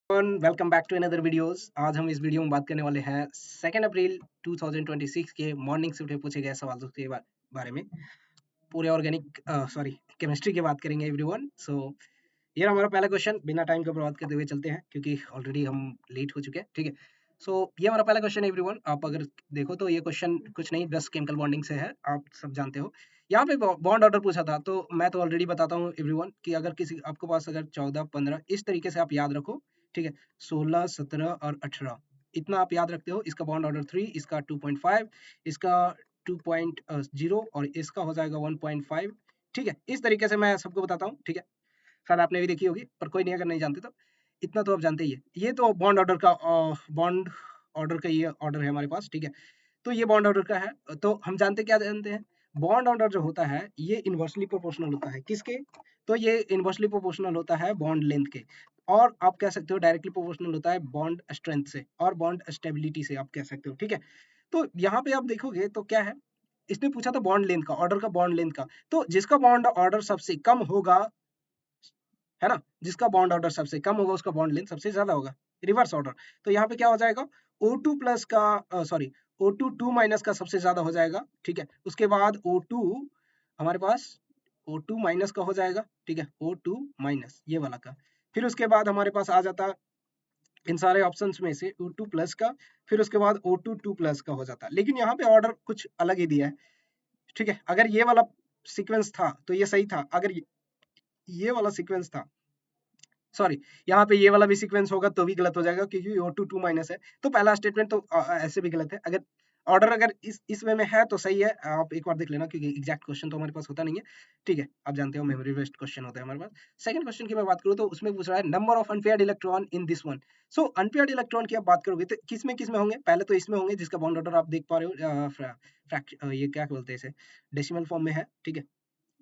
Welcome back to another videos. आज हम इस वीडियो में बात करने वाले हैं 2 अप्रैल 2026 के मॉर्निंग शिफ्ट में पूछे गए सवालों के बारे में। पूरे ऑर्गेनिक केमिस्ट्री की बात करेंगे एवरीवन। ये हमारा पहला क्वेश्चन। बिना टाइम का बर्बाद करते हुए चलते हैं क्योंकि ऑलरेडी हम लेट हो चुके हैं। ठीक है, ये हमारा पहला क्वेश्चन है एवरीवन। आप अगर देखो तो ये क्वेश्चन कुछ नहीं, बस केमिकल बॉन्डिंग से है, आप सब जानते हो। यहाँ पे बॉन्ड ऑर्डर पूछा था, तो मैं तो ऑलरेडी बताता हूँ एवरीवन कि अगर किसी आपके पास अगर 14 15 इस तरीके से आप याद रखो। ठीक है, 16 17 और 18 इतना आप याद रखते हो। इसका बॉन्ड ऑर्डर 3, इसका 2.5, इसका 2.0 और इसका हो जाएगा 1.5। ठीक है, इस तरीके से मैं सबको बताता हूँ। ठीक है, शायद आपने भी देखी होगी, पर कोई नहीं अगर नहीं जानते तो इतना तो आप जानते ही है। ये तो बॉन्ड ऑर्डर का ये ऑर्डर है हमारे पास। ठीक है, तो ये बॉन्ड ऑर्डर का है। तो हम क्या जानते हैं, बॉन्ड ऑर्डर जो होता है ये इनवर्सली प्रोपोर्शनल होता है। किसके? तो ये इनवर्सली प्रोपोर्शनल होता है बॉन्ड लेंथ के। और आप कह सकते हो डायरेक्टली प्रोपोर्शनल होता है बॉन्ड स्ट्रेंथ से और बॉन्ड स्टेबिलिटी से, आप कह सकते हो। ठीक है, तो यहाँ पे आप देखोगे तो क्या है, इसने पूछा था बॉन्ड लेंथ का, ऑर्डर का, बॉन्ड लेंथ का। तो जिसका बॉन्ड ऑर्डर सबसे कम होगा, है ना, जिसका बॉन्ड ऑर्डर सबसे कम होगा उसका बॉन्ड लेंथ सबसे ज्यादा होगा, रिवर्स ऑर्डर। तो यहाँ पे क्या हो जाएगा, O2 प्लस का सॉरी O2 2 माइनस का सबसे ज्यादा हो जाएगा। ठीक है, उसके बाद O2 हमारे पास O2 माइनस का हो जाएगा। ठीक है, O2 माइनस ये वाला का। फिर उसके बाद हमारे पास आ जाता इन सारे ऑप्शंस में से O2 प्लस का, फिर उसके बाद O2 2 प्लस का हो जाता। लेकिन यहाँ पे ऑर्डर कुछ अलग ही दिया है। ठीक है, अगर ये वाला सीक्वेंस था तो ये सही था, अगर ये वाला सीक्वेंस था, सॉरी, यहाँ पे ये वाला भी सीक्वेंस होगा तो भी गलत हो जाएगा क्योंकि O2 2 माइनस है। तो पहला स्टेटमेंट तो ऐसे भी गलत है। अगर ऑर्डर अगर इस वे में है तो सही है, आप एक बार देख लेना क्योंकि एग्जैक्ट क्वेश्चन तो हमारे पास होता नहीं है। ठीक है, आप जानते हो मेमोरी बेस्ड क्वेश्चन होता है हमारे पास। सेकंड क्वेश्चन की मैं बात करूँ तो उसमें पूछ रहा है number of unpaired electron in this one. So unpaired electron की आप बात करोगे तो किस में होंगे, पहले तो इसमें होंगे जिसका बॉन्ड ऑर्डर आप देख पा रहे हो, ये क्या बोलते हैं इसे, डेसिमल फॉर्म में है। ठीक है,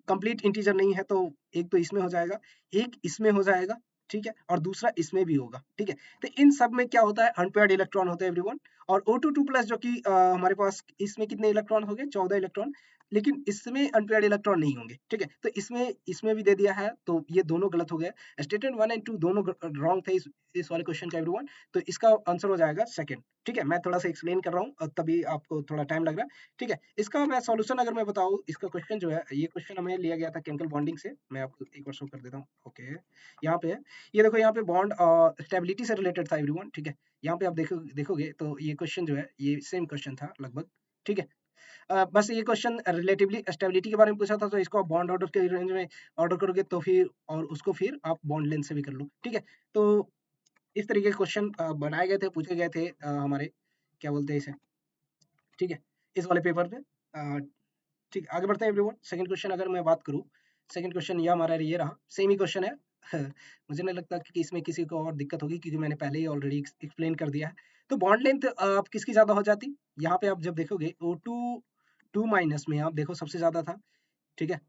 कंप्लीट इंटीजर नहीं है तो एक तो इसमें हो जाएगा, एक इसमें हो जाएगा। ठीक है, और दूसरा इसमें भी होगा। ठीक है, तो इन सब में क्या होता है, अनपेयर्ड इलेक्ट्रॉन होते हैं एवरीवन। और O2 2 प्लस जो कि हमारे पास इसमें कितने इलेक्ट्रॉन हो गए, 14 इलेक्ट्रॉन, लेकिन इसमें अनपेयर्ड इलेक्ट्रॉन नहीं होंगे। ठीक है, तो इसमें भी दे दिया है, तो ये दोनों गलत हो गए। स्टेटमेंट 1 एंड 2 दोनों रॉन्ग थे इस वाले क्वेश्चन का एवरीवन। तो इसका आंसर हो जाएगा सेकंड। ठीक है, मैं थोड़ा सा एक्सप्लेन कर रहा हूँ तभी आपको थोड़ा टाइम लग रहा है। ठीक है, इसका मैं सॉल्यूशन अगर मैं बताऊँ, इसका क्वेश्चन जो है, ये क्वेश्चन हमें लिया गया था केमिकल बॉन्डिंग से। मैं आपको एक बार शो कर देता हूँ। ओके, यहाँ पे है, ये देखो, यहाँ पे बॉन्ड स्टेबिलिटी से रिलेटेड था एवरीवन। ठीक है, यहाँ पे आप देखोगे तो ये क्वेश्चन जो है ये सेम क्वेश्चन था लगभग। ठीक है, बस ये क्वेश्चन रिलेटिवली स्टेबिलिटी के बारे में पूछा था, तो इसको आप बॉन्ड ऑर्डर के रेंज में ऑर्डर करोगे तो फिर, और उसको फिर आप बॉन्ड लेंथ से भी कर लो। ठीक है, तो इस तरीके के क्वेश्चन बनाए गए थे, पूछे गए थे हमारे, क्या बोलते हैं इसे, ठीक है, इस वाले पेपर पे। ठीक, आगे बढ़ते हैं एवरीवन। सेकंड क्वेश्चन अगर मैं बात करूँ, सेकंड क्वेश्चन ये हमारा ये रहा, सेम ही क्वेश्चन है। मुझे नहीं लगता कि इसमें किसी को और दिक्कत होगी क्योंकि मैंने पहले ही ऑलरेडी एक्सप्लेन कर दिया है। तो बॉन्ड लेंथ आप किसकी ज्यादा हो जाती, यहाँ पे आप जब देखोगे O2 2 माइनस में आप देखो सबसे ज्यादा था। ठीक है,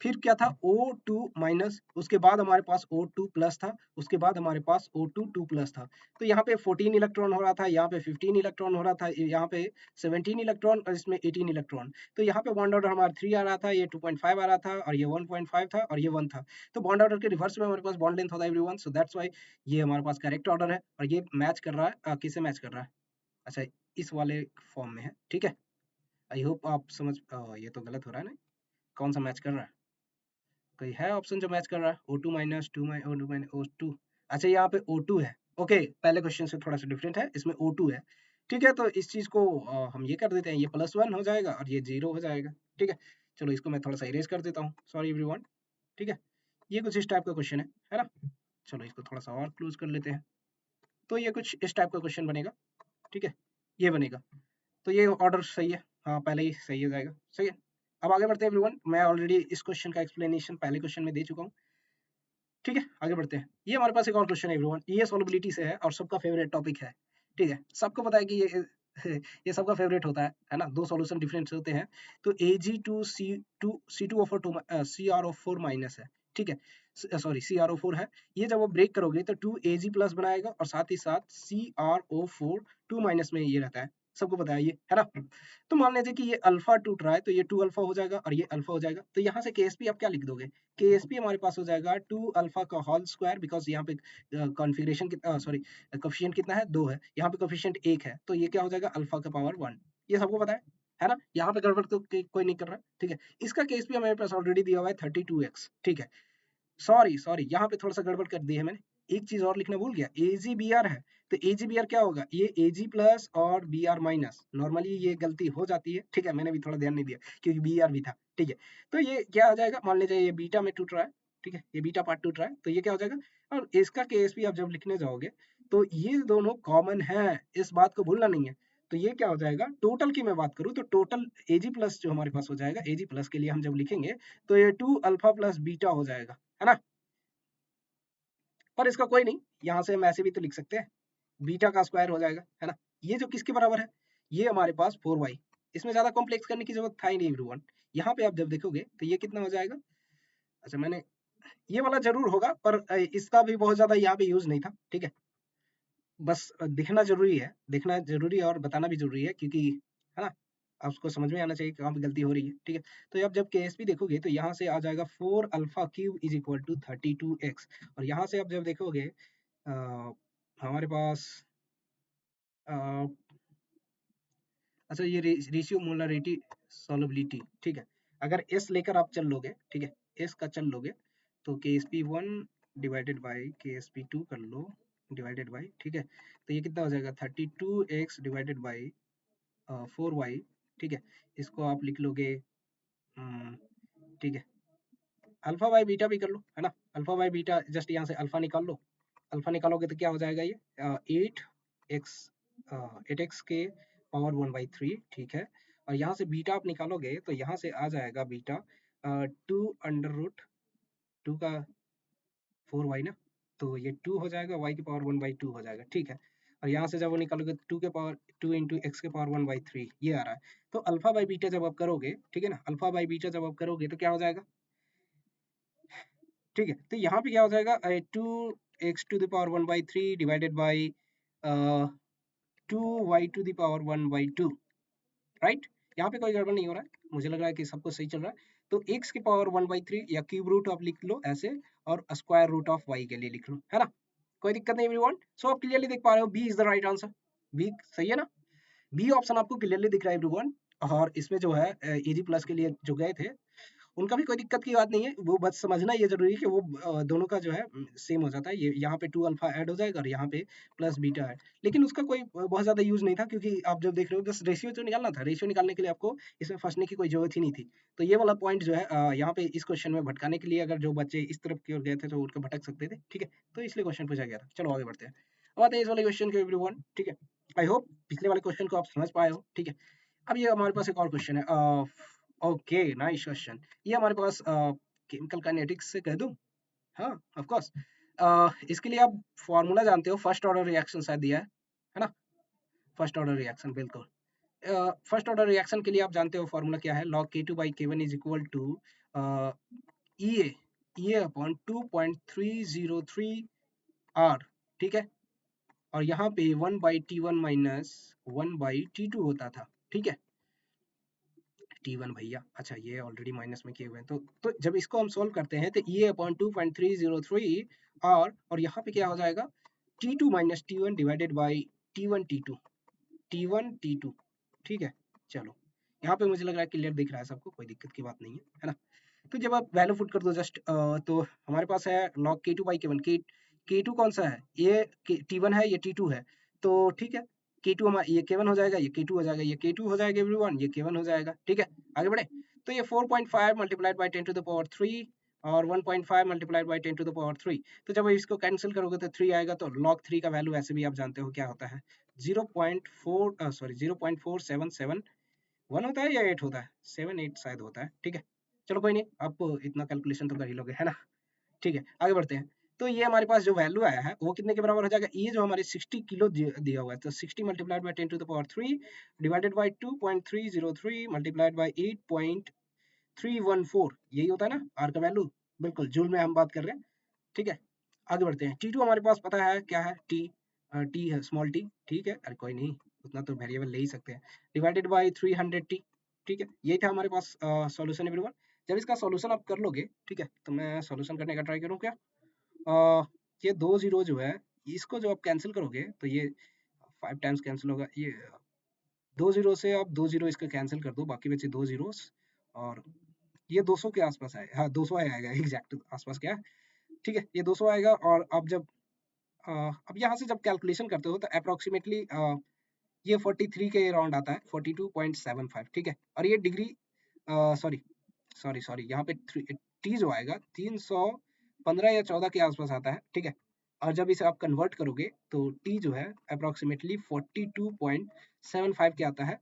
फिर क्या था, O2 माइनस, उसके बाद हमारे पास O2 प्लस था, उसके बाद हमारे पास O2 2 प्लस था। तो यहाँ पे 14 इलेक्ट्रॉन हो रहा था, यहाँ पे 15 इलेक्ट्रॉन हो रहा था, यहाँ पे 17 इलेक्ट्रॉन और इसमें 18 इलेक्ट्रॉन। तो यहाँ पे बॉन्ड ऑर्डर हमारा 3 आ रहा था, ये 2.5 आ रहा था, और ये 1.5 था, और ये 1 था। तो बॉन्ड ऑर्डर के रिवर्स में हमारे पास बॉन्ड लेंथ होता है एवरीवन। सो दैट्स व्हाई ये हमारे पास करेक्ट ऑर्डर है। और ये मैच कर रहा है, किसे मैच कर रहा है, अच्छा, इस वाले फॉर्म में है। ठीक है, आई होप आप समझ, ये तो गलत हो रहा है ना, कौन सा मैच कर रहा है, कोई है ऑप्शन जो मैच कर रहा है, O2 minus O2 minus O2। अच्छा, यहाँ पे O2 है। ओके, पहले क्वेश्चन से थोड़ा सा डिफरेंट है, इसमें O2 है। ठीक है, तो इस चीज को हम ये कर देते हैं, ये +1 हो जाएगा और ये 0 हो जाएगा। ठीक है, चलो इसको मैं थोड़ा सा इरेज कर देता हूँ, सॉरी एवरीवन। ठीक है, ये कुछ इस टाइप का क्वेश्चन है ना। चलो इसको थोड़ा सा और क्लोज कर लेते हैं। तो ये कुछ इस टाइप का क्वेश्चन बनेगा। ठीक है, ये बनेगा। तो ये ऑर्डर सही है, हाँ पहले ही सही हो जाएगा, सही है। अब आगे बढ़ते हैं एवरीवन, मैं ऑलरेडी इस क्वेश्चन का एक्सप्लेनेशन पहले क्वेश्चन में दे चुका हूँ। ठीक है, आगे बढ़ते हैं। ये हमारे पास एक और क्वेश्चन है एवरीवन, ये सॉल्युबिलिटी से है और सबका फेवरेट टॉपिक है। ठीक है, सबको पता है कि ये ये सबका फेवरेट होता है ना। दो सॉल्यूशन डिफरेंट होते हैं। तो Ag2C2 CrO4 माइनस है। ठीक है, सॉरी CrO4 है। ये जब वो ब्रेक करोगे तो 2Ag प्लस बनाएगा और साथ ही साथ CrO4 2 माइनस में ये रहता है। सबको पता है ये, है ना? तो मान लीजिए कि ये अल्फा टूट रहा है, तो ये 2 अल्फा हो जाएगा और ये अल्फा हो जाएगा। तो यहाँ से केएसपी आप क्या लिख दोगे? केएसपी हमारे पास हो जाएगा 2 अल्फा का होल स्क्वायर, बिकॉज़ यहाँ पे कॉन्फ़िगरेशन सॉरी कोएफ़िशिएंट कितना है? 2 है। यहाँ पे कोएफ़िशिएंट 1 है, तो ये क्या हो जाएगा? अल्फा का पावर 1। ये सबको पता है ना? यहाँ पे गड़बड़ तो कोई नहीं कर रहा, ठीक है? इसका केएसपी हमारे पास ऑलरेडी दिया हुआ है 32x, ठीक है? सॉरी यहाँ पे थोड़ा-सा गड़बड़ कर दी है मैंने। एक चीज़ और लिखना भूल गया, एजीबीआर है, तो एजीबीआर क्या होगा? ये एजी प्लस और बीआर माइनस। नॉर्मली ये गलती हो जाती है, ठीक है? मैंने भी थोड़ा ध्यान नहीं दिया क्योंकि बीआर भी था, ठीक है? तो ये क्या हो जाएगा? मान लीजिए ये बीटा में टूट रहा है, ठीक है? ये बीटा पार्ट टूट रहा है, तो ये क्या हो जाएगा? और इसका केएसपी आप जब लिखने जाओगे, तो ये दोनों कॉमन हैं, इस बात को भूलना नहीं है। तो ये क्या हो जाएगा? टोटल की मैं बात करूँ तो टोटल एजी प्लस जो हमारे पास हो जाएगा, एजी प्लस के लिए हम जब लिखेंगे, तो ये 2 अल्फा प्लस बीटा हो जाएगा, है ना? पर इसका कोई नहीं, यहाँ से हम ऐसे भी तो लिख सकते हैं, बीटा का स्क्वायर हो जाएगा, है ना? ये जो किसके बराबर है? ये हमारे पास 4y। इसमें ज़्यादा कॉम्प्लेक्स करने की ज़रूरत था ही नहीं एवरीवन। यहाँ पे आप जब देखोगे तो ये कितना हो जाएगा? अच्छा मैंने ये वाला ज़रूर होगा पर इसका भी बहुत ज़्यादा यहाँ पे यूज़ नहीं था, ठीक है? बस दिखना ज़रूरी है, देखना ज़रूरी है और बताना भी ज़रूरी है क्योंकि है ना? आपको समझ में आना चाहिए कहाँ पे गलती हो रही है, ठीक है? तो आप जब केएसपी देखोगे तो यहाँ से आ जाएगा 4 alpha cube is equal to 32x और यहाँ से आप जब देखोगे अ, हमारे पास अ, अच्छा ये रेशियो मोलरिटी सॉल्युबिलिटी, ठीक है? अगर एस लेकर आप चल लोगे, ठीक है? एस का चल लोगे तो के S P one divided by के एस पी टू कर लो डिवाइडेड बाई, ठीक है? तो ये कितना हो जाएगा 32x डिवाइडेड बाई 4y, ठीक है? इसको आप लिख लोगे ठीक है? अल्फा बाई बीटा भी कर लो, है ना? अल्फा बाई बीटा जस्ट यहाँ से अल्फा निकाल लो, अल्फा निकालोगे तो क्या हो जाएगा ये 8x 8x के पावर 1/3, ठीक है? और यहाँ से बीटा आप निकालोगे तो यहाँ से आ जाएगा बीटा 2 अंडर रूट 2 का 4y ना, तो ये 2 हो जाएगा, y की पावर 1/2 हो जाएगा, ठीक है? और यहाँ से जब वो निकालोगे तो 2 के पावर 2 इंटू एक्स के पावर 1/3 ये आ रहा है। तो अल्फा बाई बीटा जब आप करोगे, ठीक है ना? अल्फा बाई बीटा जब आप करोगे तो क्या हो जाएगा? ठीक है, तो यहाँ पे क्या हो जाएगा 2x to the power 1/3 divided by 2y to the power 1/2, right? यहाँ पे कोई गड़बड़ नहीं हो रहा है, मुझे लग रहा है कि सब कुछ सही चल रहा है। तो x की पावर 1/3 या क्यूब रूट आप लिख लो ऐसे और स्क्वायर रूट ऑफ y के लिए लिख लो, है ना? कोई दिक्कत नहीं एवरीवन। सो आप क्लियरली देख पा रहे हो B is the right answer. B सही है ना? बी ऑप्शन आपको क्लियरली दिख रहा है एवरीवन। और इसमें जो है इजी प्लस के लिए जो गए थे उनका भी कोई दिक्कत की बात नहीं है, वो बस समझना ये ज़रूरी है कि वो दोनों का जो है सेम हो जाता है, ये यहाँ पे 2 अल्फ़ा ऐड हो जाएगा और यहाँ पे प्लस बीटा है। लेकिन उसका कोई बहुत ज़्यादा यूज़ नहीं था क्योंकि आप जब देख रहे हो बस रेशियो तो निकालना था, रेशियो निकालने के लिए आपको इसमें फँसने की कोई ज़रूरत ही नहीं थी। तो ये वाला पॉइंट जो है यहाँ पे इस क्वेश्चन में भटकाने के लिए अगर जो बच्चे इस तरफ की ओर गए थे तो उनको भटक सकते थे, ठीक है? तो इसलिए क्वेश्चन पूछा गया था। चलो आगे बढ़ते हैं। अब आते हैं इस वाले क्वेश्चन के एवरीवन, ठीक है? आई होप पिछले वाले क्वेश्चन को आप समझ पाए हो, ठीक है? अब ये हमारे पास एक और क्वेश्चन है ओके नाइस क्वेश्चन। ये हमारे पास केमिकल काइनेटिक्स से कह दूं? हाँ ऑफ कोर्स। इसके लिए आप फॉर्मूला जानते हो, फर्स्ट ऑर्डर रिएक्शन शायद दिया है ना? फर्स्ट ऑर्डर रिएक्शन बिल्कुल। फर्स्ट ऑर्डर रिएक्शन के लिए आप जानते हो फॉर्मूला क्या है? log K2 by K1 is equal to EA EA upon 2.303 R, ठीक है? और यहाँ पे 1 by T1 minus 1 by T2 होता था, ठीक है? T1 भैया, अच्छा ये ऑलरेडी माइनस में किए हुए हैं तो जब इसको हम सोल्व करते हैं तो ये अपॉन 2.303 और यहाँ पे क्या हो जाएगा T2 minus T1 divided by T1 T2 T1 T2, ठीक है? चलो यहाँ पे मुझे लग रहा है क्लियर दिख रहा है सबको, कोई दिक्कत की बात नहीं है ना? तो जब आप वैल्यू पुट कर दो जस्ट तो हमारे पास है log K2 by K1, K2 कौन सा है? ये T1 है, ये T2 है, तो ठीक है K2 हमारा ये K1 हो जाएगा, ये K2 हो जाएगा, ये K2 हो जाएगा एवरीवन, ये K1 हो जाएगा, ठीक है? आगे बढ़े तो ये 4.5 multiplied by 10 to the power 3 और 1.5 multiplied by 10 to the power 3, तो जब इसको कैंसिल करोगे तो 3 आएगा, तो log 3 का वैल्यू ऐसे भी आप जानते हो क्या होता है 0.4 सॉरी 0.477 1 होता है या 8 होता है? 7 8 शायद होता है, ठीक है? चलो कोई नहीं, आप इतना कैलकुलेशन तो कर ही लोगे, है ना? ठीक है, आगे बढ़ते हैं। तो ये हमारे पास जो वैल्यू आया है वो कितने के बराबर हो जाएगा? ये जो हमारे 60 किलो दिया हुआ है, तो 60 multiplied by 10 to the power 3 divided by 2.303 multiplied by 8.314, यही होता है ना आर का वैल्यू? बिल्कुल, जूल में हम बात कर रहे हैं, ठीक है? आगे बढ़ते हैं। T2 हमारे पास पता है क्या है? टी टी है, स्मॉल टी, ठीक है? अरे कोई नहीं, उतना तो वेरिएबल ले ही सकते हैं, डिवाइडेड बाई 300t। ठीक है, यही था हमारे पास सॉल्यूशन एवरीवन। जब इसका सॉल्यूशन आप कर लोगे, ठीक है, तो मैं सॉल्यूशन करने का ट्राई करूँ क्या। ये 2 जीरो जो है, इसको जो आप कैंसिल करोगे तो ये 5 टाइम्स कैंसिल होगा, ये 2 जीरो से आप 2 जीरो इसका कैंसिल कर दो, बाकी बचे 2 जीरोस, और ये 200 के आसपास आएगा, हाँ 200 आएगा एग्जैक्ट आसपास क्या है। ठीक है, ये 200 आएगा, और अब जब अब यहाँ से जब कैलकुलेशन करते हो तो अप्रोक्सीमेटली ये 43 के अराउंड आता है, 42.75। ठीक है, और ये डिग्री सॉरी सॉरी सॉरी यहाँ पे टी जो आएगा 315 या 14 के आसपास आता है। ठीक है, और जब इसे आप कन्वर्ट करोगे तो टी जो है अप्रोक्सीमेटली 42.75 के आता है,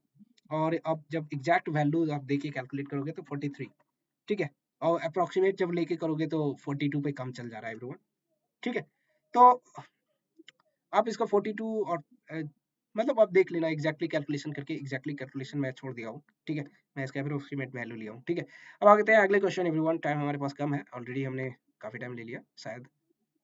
और अब जब एग्जैक्ट वैल्यू आप देखिए कैलकुलेट करोगे तो 43। ठीक है, और अप्रोक्सीमेट जब लेके करोगे तो 42 पे कम चल जा रहा है एवरीवन। ठीक है, तो आप इसका 42 और मतलब आप देख लेना एग्जैक्टली कैलकुलेशन करके, एग्जैक्टली कैलकुलेशन मैं छोड़ दिया हूँ। ठीक है, मैं इसका अप्रोक्सीमेट वैल्यू लिया हूँ। ठीक है, अब आगे हैं अगले क्वेश्चन एवरीवन। टाइम हमारे पास कम है, ऑलरेडी हमने काफी टाइम ले लिया शायद,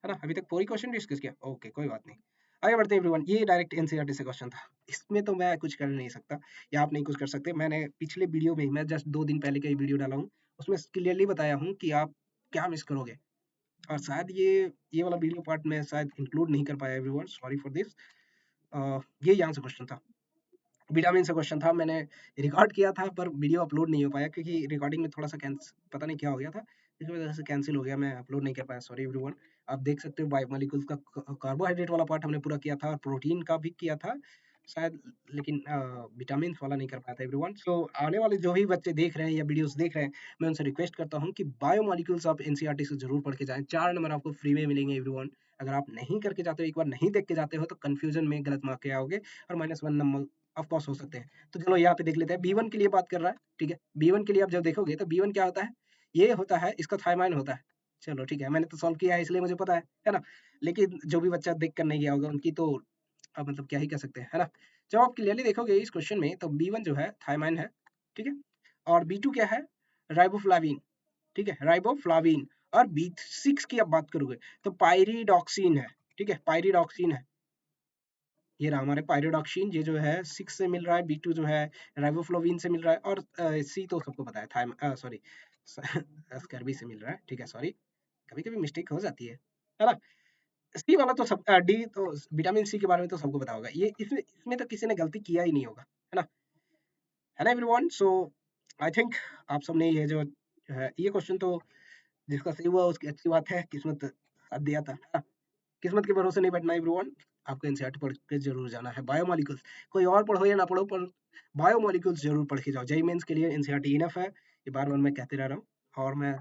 है ना, अभी तक पूरी क्वेश्चन डिस्कस किया। ओके, कोई बात नहीं, आगे बढ़ते हैं एवरीवन। ये डायरेक्ट एनसीईआरटी से क्वेश्चन था, इसमें तो मैं कुछ कर नहीं सकता या आप नहीं कुछ कर सकते। मैंने पिछले वीडियो में, मैं जस्ट 2 दिन पहले का वीडियो डाला हूँ, उसमें क्लियरली बताया हूँ कि आप क्या मिस करोगे, और शायद ये वाला वीडियो पार्ट में शायद इंक्लूड नहीं कर पाया एवरीवन, सॉरी फॉर दिस। ये यहाँ से क्वेश्चन था, विटामिन से क्वेश्चन था, मैंने रिकॉर्ड किया था पर वीडियो अपलोड नहीं हो पाया क्योंकि रिकॉर्डिंग में थोड़ा सा पता नहीं क्या हो गया था, इसकी वजह से कैंसिल हो गया, मैं अपलोड नहीं कर पाया, सॉरी एवरीवन। आप देख सकते हो बायोमोलिक्यूल्स का कार्बोहाइड्रेट वाला पार्ट हमने पूरा किया था, और प्रोटीन का भी किया था शायद, लेकिन विटामिन वाला नहीं कर पाया था एवरीवन। सो आने वाले जो भी बच्चे देख रहे हैं या वीडियोस देख रहे हैं, मैं उनसे रिक्वेस्ट करता हूँ कि बायोमोलिक्यूल्स आप एनसीईआरटी से जरूर पढ़ के जाएं, 4 नंबर आपको फ्री में मिलेंगे एवरीवन। अगर आप नहीं करके जाते हो, एक बार नहीं देख के जाते हो, तो कंफ्यूजन में गलत मार्क के आओगे और -1 नंबर ऑफ कोर्स हो सकते हैं। तो चलो यहाँ पे देख लेते हैं, B1 के लिए बात कर रहा है। ठीक है, B1 के लिए आप जब देखोगे तो B1 क्या होता है, ये होता है, इसका थायमाइन होता है। चलो ठीक है, मैंने तो सॉल्व किया है इसलिए मुझे पता है ना, लेकिन जो भी बच्चा देख कर नहीं गया होगा उनकी तो अब मतलब क्या ही कह सकते हैं, है ना। जब आप क्लियरली देखोगे इस क्वेश्चन में, तो B1 जो है थायमाइन है। ठीक है, और B2 क्या है, राइबोफ्लाविन। ठीक है, राइबोफ्लाविन। और B6 की आप बात करोगे तो पायरिडॉक्सिन है। ठीक है, पायरिडॉक्सिन है, ये रहा हमारे पायरिडॉक्सिन, ये जो है 6 से मिल रहा है, B2 जो है राइबोफ्लाविन से मिल रहा है, और C तो सबको पता है, थाइम सॉरी स्कर्बी से मिल रहा है। ठीक है, सॉरी, कभी कभी मिस्टेक हो जाती है ना। सी वाला तो सब डी तो विटामिन सी के बारे में तो सबको पता होगा, ये इसमें इसमें तो किसी ने गलती किया ही नहीं होगा, है ना एवरीवन। सो आई थिंक आप सबने ये जो है ये क्वेश्चन तो जिसका सही हुआ उसकी अच्छी बात है, किस्मत साथ दिया था, है ना? किस्मत के भरोसे नहीं बैठना एवरीवन, आपको एनसीईआरटी पढ़ के जरूर जाना है। बायोमोलिक्यूल्स कोई और पढ़ो या ना पढ़ो, पर बायोमोलिक्यूल्स जरूर पढ़ के जाओ। जेईई मेंस के लिए एनसीईआरटी इनफ है, ये बार बार मैं कहते रह रहा हूँ, और मैं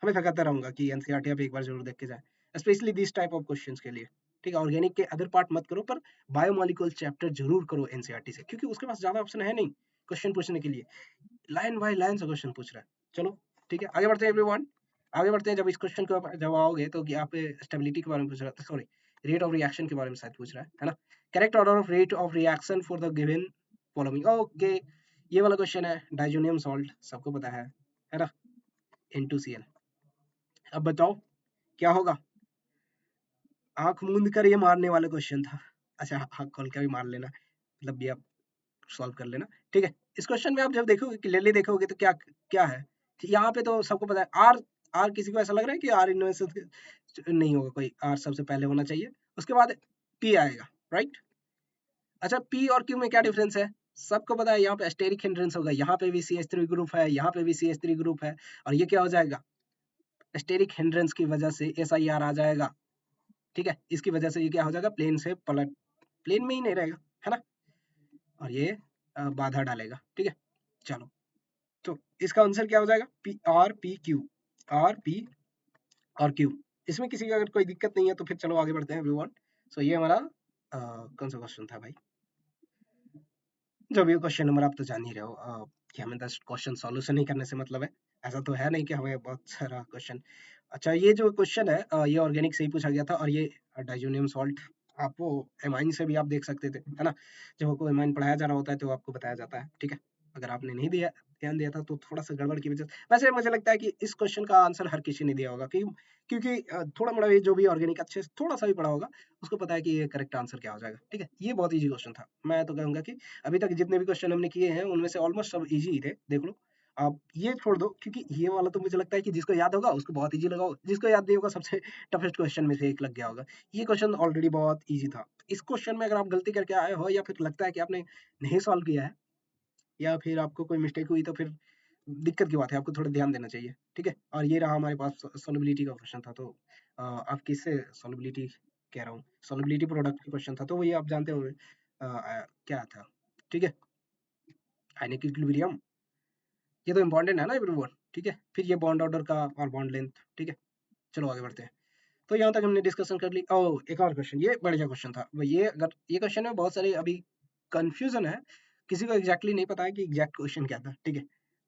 हमेशा कहता रहूंगा कि एनसीईआरटी आप एक बार जरूर देख के जाए, specially this type of questions के लिए। ठीक है, ऑर्गेनिक के अदर पार्ट मत करो, पर बायोमोलिक्यूल चैप्टर जरूर करो एनसीईआरटी से, क्योंकि उसके पास ज्यादा ऑप्शन है नहीं क्वेश्चन पूछने के लिए, लाइन बाय लाइन से क्वेश्चन पूछ रहा है। चलो ठीक है, आगे बढ़ते हैं एवरीवन। आगे बढ़ते हैं, जब इस क्वेश्चन को जब आओगे तो यहाँ पे स्टेबिलिटी के बारे में पूछ रहा था, सॉरी रेट ऑफ रिएक्शन के बारे में शायद पूछ रहा है ना। Correct order of rate of reaction for the given following. Okay, ये वाला क्वेश्चन है, डाइजोनियम सॉल्ट सबको पता है ना, N2Cl। अब बताओ क्या होगा, आंख मूंद कर ये मारने वाला क्वेश्चन था। अच्छा, आंख खोल के भी मार लेना, मतलब ये आप सॉल्व कर लेना। ठीक है, इस क्वेश्चन में आप जब देखोगे, क्लियरली देखोगे, तो क्या क्या है, यहाँ पे तो सबको पता है आर। आर किसी को ऐसा लग रहा है कि आर इन्वेंशन नहीं होगा, कोई आर सबसे पहले होना चाहिए, उसके बाद पी आएगा, राइट। अच्छा, पी और क्यू में क्या डिफरेंस है, सबको पता है, यहाँ पे स्टेरिक हिंड्रेंस होगा, यहाँ पे भी CH3 ग्रुप है, यहाँ पे भी CH3 ग्रुप है, और ये क्या हो जाएगा, स्टेरिक हिंड्रेंस की वजह से SIR आ जाएगा। ठीक है, इसकी वजह से ये क्या हो जाएगा, प्लेन से पलट, प्लेन में ही नहीं रहेगा, है ना, और ये बाधा डालेगा। ठीक है, चलो, तो इसका आंसर क्या हो जाएगा, P R P Q, R P और क्यू। इसमें किसी का अगर कोई दिक्कत नहीं है तो फिर चलो आगे बढ़ते हैं एवरीवन। सो ये हमारा कौन सा क्वेश्चन था भाई, जो भी क्वेश्चन नंबर आप तो जान ही रहे हो, कि हमें 10 क्वेश्चन सॉल्यूशन ही करने से मतलब है, ऐसा तो है नहीं कि हमें बहुत सारा क्वेश्चन। अच्छा, ये जो क्वेश्चन है ये ऑर्गेनिक से ही पूछा गया था, और ये डाइजोनियम सॉल्ट आप वो एमाइन से भी आप देख सकते थे, है ना, जब आपको एमाइन पढ़ाया जा रहा होता है तो आपको बताया जाता है। ठीक है, अगर आपने नहीं दिया ध्यान दिया था तो थोड़ा सा गड़बड़ की वजह से, वैसे मुझे लगता है कि इस क्वेश्चन का आंसर हर किसी ने दिया होगा, क्योंकि थोड़ा मोड़ा ये जो भी ऑर्गेनिक अच्छे से थोड़ा सा भी पढ़ा होगा उसको पता है कि ये करेक्ट आंसर क्या हो जाएगा। ठीक है, ये बहुत इजी क्वेश्चन था। मैं तो कहूंगा कि अभी तक जितने भी क्वेश्चन हमने किए हैं उनमें से ऑलमोस्ट सब इजी ही थे। देख लो, आप ये छोड़ दो, क्योंकि ये वाला तो मुझे लगता है कि जिसको याद होगा उसको बहुत इजी लगा होगा, जिसको याद नहीं होगा सबसे टफेस्ट क्वेश्चन में से एक लग गया होगा। ये क्वेश्चन ऑलरेडी बहुत इजी था। इस क्वेश्चन में अगर आप गलती करके आए हो या फिर लगता है कि आपने नहीं सॉल्व किया है या फिर आपको कोई मिस्टेक हुई, तो फिर दिक्कत की बात है, आपको थोड़ा ध्यान देना चाहिए। ठीक है, और ये रहा हमारे पास सोलबिलिटी का क्वेश्चन था। तो आप किससे सोलबिलिटी कह रहा हूँ, सोलबिलिटी प्रोडक्ट का क्वेश्चन था, तो वही आप जानते होंगे क्या था। ठीक है, आयनिक इक्विलिब्रियम, ये तो इंपॉर्टेंट है ना एवरीवन। ठीक है, फिर ये बॉन्ड ऑर्डर का और बॉन्ड लेंथ। ठीक है, चलो आगे बढ़ते हैं। तो यहाँ तक हमने डिस्कशन कर ली। ओह, एक और क्वेश्चन, ये बढ़िया क्वेश्चन था। ये अगर ये क्वेश्चन में बहुत सारे अभी कंफ्यूजन है, किसी को एग्जैक्टली नहीं पता है कि एग्जैक्ट क्वेश्चन क्या था। ठीक है,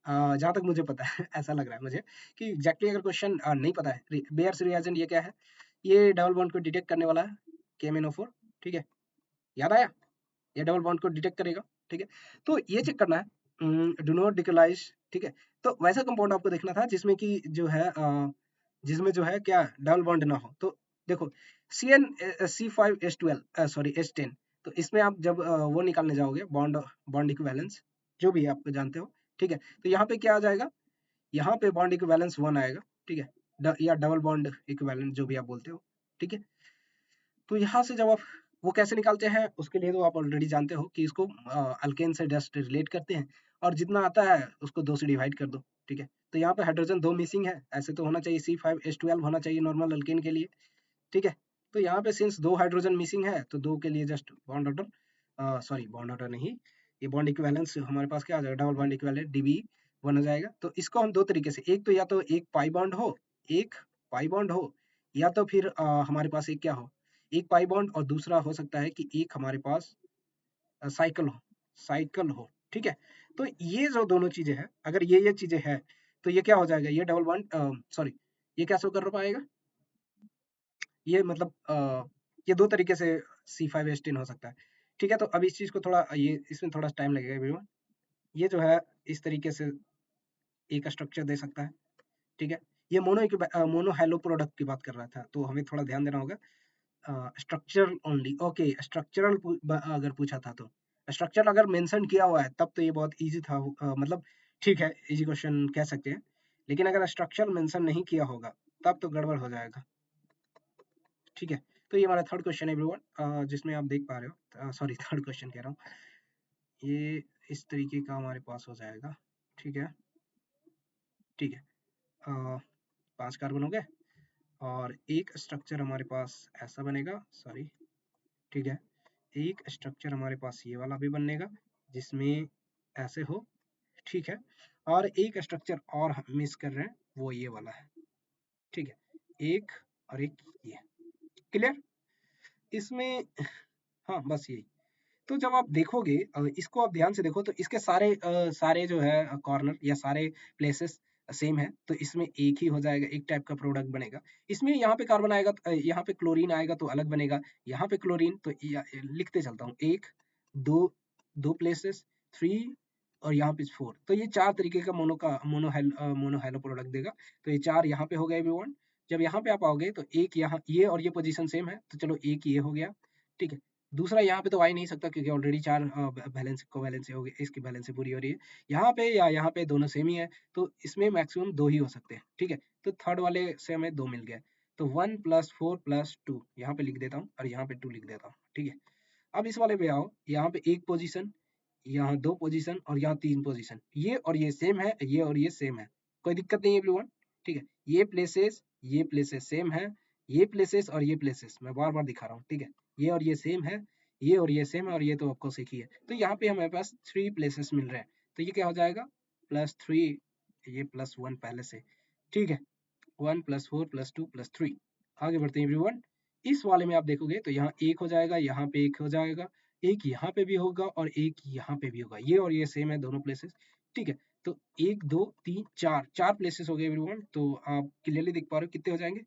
जहाँ तक मुझे पता है ऐसा लग रहा है मुझे कि एग्जैक्टली अगर क्वेश्चन नहीं पता है, बेयर्स रिएजेंट ये क्या है, ये डबल बॉन्ड को डिटेक्ट करने वाला है, KMnO4। ठीक है, याद आया, ये डबल बॉन्ड को डिटेक्ट करेगा। ठीक है, तो ये चेक करना है, डू नॉट डिकोलाइज। ठीक है, तो वैसा कंपाउंड आपको देखना था जिसमें कि जो है जिसमें जो है क्या डबल बॉन्ड ना हो। तो देखो, C5H12 सॉरी H10, तो इसमें आप जब वो निकालने जाओगे बॉन्ड बॉन्ड इक्विवेलेंस, जो भी आप जानते हो। ठीक है, तो यहाँ पे क्या आ जाएगा, यहाँ पे बॉन्ड इक्विवेलेंस 1 आएगा। ठीक है, या डबल बॉन्ड इक्विवेलेंट जो भी आप बोलते हो। ठीक है, तो यहाँ से जब आप वो कैसे निकालते हैं, उसके लिए तो आप ऑलरेडी जानते हो कि इसको अल्केन से जस्ट रिलेट करते हैं, और जितना आता है उसको 2 से डिवाइड कर दो। ठीक है, तो यहाँ पे हाइड्रोजन 2 मिसिंग है, ऐसे तो होना चाहिए C5H12 होना चाहिए नॉर्मल अल्केन के लिए। ठीक है, तो यहाँ पे सिंस 2 हाइड्रोजन मिसिंग है तो 2 के लिए just bond order, sorry bond order नहीं, ये बॉन्ड इक्विवेलेंस हमारे पास क्या आ जाएगा, डबल बॉन्ड इक्विवेलेंट DB1 हो जाएगा। तो इसको हम दो तरीके से, एक तो या तो एक पाई बॉन्ड हो, एक पाई बॉन्ड हो, या तो फिर हमारे पास एक क्या हो, एक पाई बॉन्ड, और दूसरा हो सकता है कि एक हमारे पास साइकिल हो, साइकिल हो। ठीक है, तो ये जो दोनों चीजें हैं, अगर ये चीजें हैं तो ये क्या हो जाएगा, ये डबल बॉन्ड सॉरी ये क्या शो कर पाएगा, ये मतलब ये दो तरीके से C5H10 हो सकता है। ठीक है, तो अब इस चीज को थोड़ा ये इसमें थोड़ा टाइम लगेगा एवरीवन। ये जो है इस तरीके से एक स्ट्रक्चर दे सकता है। ठीक है, ये मोनो हेलो प्रोडक्ट की बात कर रहा था, तो हमें थोड़ा ध्यान देना होगा। स्ट्रक्चरल ओनली, ओके, स्ट्रक्चरल अगर पूछा था तो स्ट्रक्चर अगर मेंशन किया हुआ है तब तो ये बहुत इजी था, मतलब ठीक है, इजी क्वेश्चन कह सकते हैं। लेकिन अगर स्ट्रक्चर मेंशन नहीं किया होगा तब तो गड़बड़ हो जाएगा। ठीक है, तो ये हमारा थर्ड क्वेश्चन है एवरीवन, जिसमें आप देख पा रहे हो, सॉरी थर्ड क्वेश्चन कह रहा हूँ, ये इस तरीके का हमारे पास हो जाएगा। ठीक है, ठीक है, 5 कार्बन हो गए और एक स्ट्रक्चर हमारे पास ऐसा बनेगा, सॉरी। ठीक है, एक स्ट्रक्चर हमारे पास ये वाला भी बनेगा जिसमें ऐसे हो। ठीक है, और एक स्ट्रक्चर और हम मिस कर रहे हैं, वो ये वाला है। ठीक है, एक और एक ये, क्लियर इसमें। हाँ, बस यही। तो जब आप देखोगे, इसको आप ध्यान से देखो तो इसके सारे जो है कॉर्नर या सारे प्लेसेस सेम है, तो इसमें एक ही हो जाएगा, एक टाइप का प्रोडक्ट बनेगा। इसमें यहाँ पे कार्बन आएगा तो यहाँ पे क्लोरीन आएगा तो अलग बनेगा, यहाँ पे क्लोरीन तो लिखते चलता हूँ, एक दो, दो प्लेसेस, थ्री, और यहाँ पे 4, तो ये 4 तरीके का मोनो हेलो प्रोडक्ट देगा। तो ये 4 यहाँ पे हो गए एवरीवन। जब यहाँ पे आप आओगे तो एक यहाँ ये और ये पोजीशन सेम है, तो चलो एक ये हो गया। ठीक है, दूसरा यहाँ पे तो आ ही नहीं सकता क्योंकि ऑलरेडी 4 बैलेंस कोवैलेंसी हो गई, इसकी बैलेंसी पूरी हो रही है। यहाँ पे या यहाँ पे दोनों सेम ही है, तो इसमें मैक्सिमम 2 ही हो सकते हैं। ठीक है, तो थर्ड वाले से हमें 2 मिल गया, तो 1 + 4 + 2 यहाँ पे लिख देता हूँ और यहाँ पे 2 लिख देता हूँ। ठीक है, अब इस वाले पे आओ, यहाँ पे एक पोजीशन, यहाँ 2 पोजीशन और यहाँ 3 पोजीशन, ये और ये सेम है, ये और ये सेम है, कोई दिक्कत नहीं है एवरीवन। ठीक है, ये प्लेसेस सेम है, ये प्लेसेस और ये प्लेसेस मैं बार बार दिखा रहा हूँ। ठीक है, ये और ये सेम है, ये और ये सेम है, और ये तो आपको सीखी है। तो यहाँ पे हमारे पास 3 प्लेसेस मिल रहे हैं, तो ये क्या हो जाएगा, +3, ये +1 पहले से। ठीक है, 1 + 4 + 2 + 3। आगे बढ़ते हैं एवरीवन। इस वाले में आप देखोगे तो यहाँ एक हो जाएगा, यहाँ पे एक हो जाएगा, एक यहाँ पे भी होगा और एक यहाँ पे भी होगा, ये और ये सेम है दोनों प्लेसेस। ठीक है, तो 1 2 3 4 4 प्लेसेस हो गए एवरीवन। तो आप क्लियरली देख पा रहे हो कितने हो जाएंगे,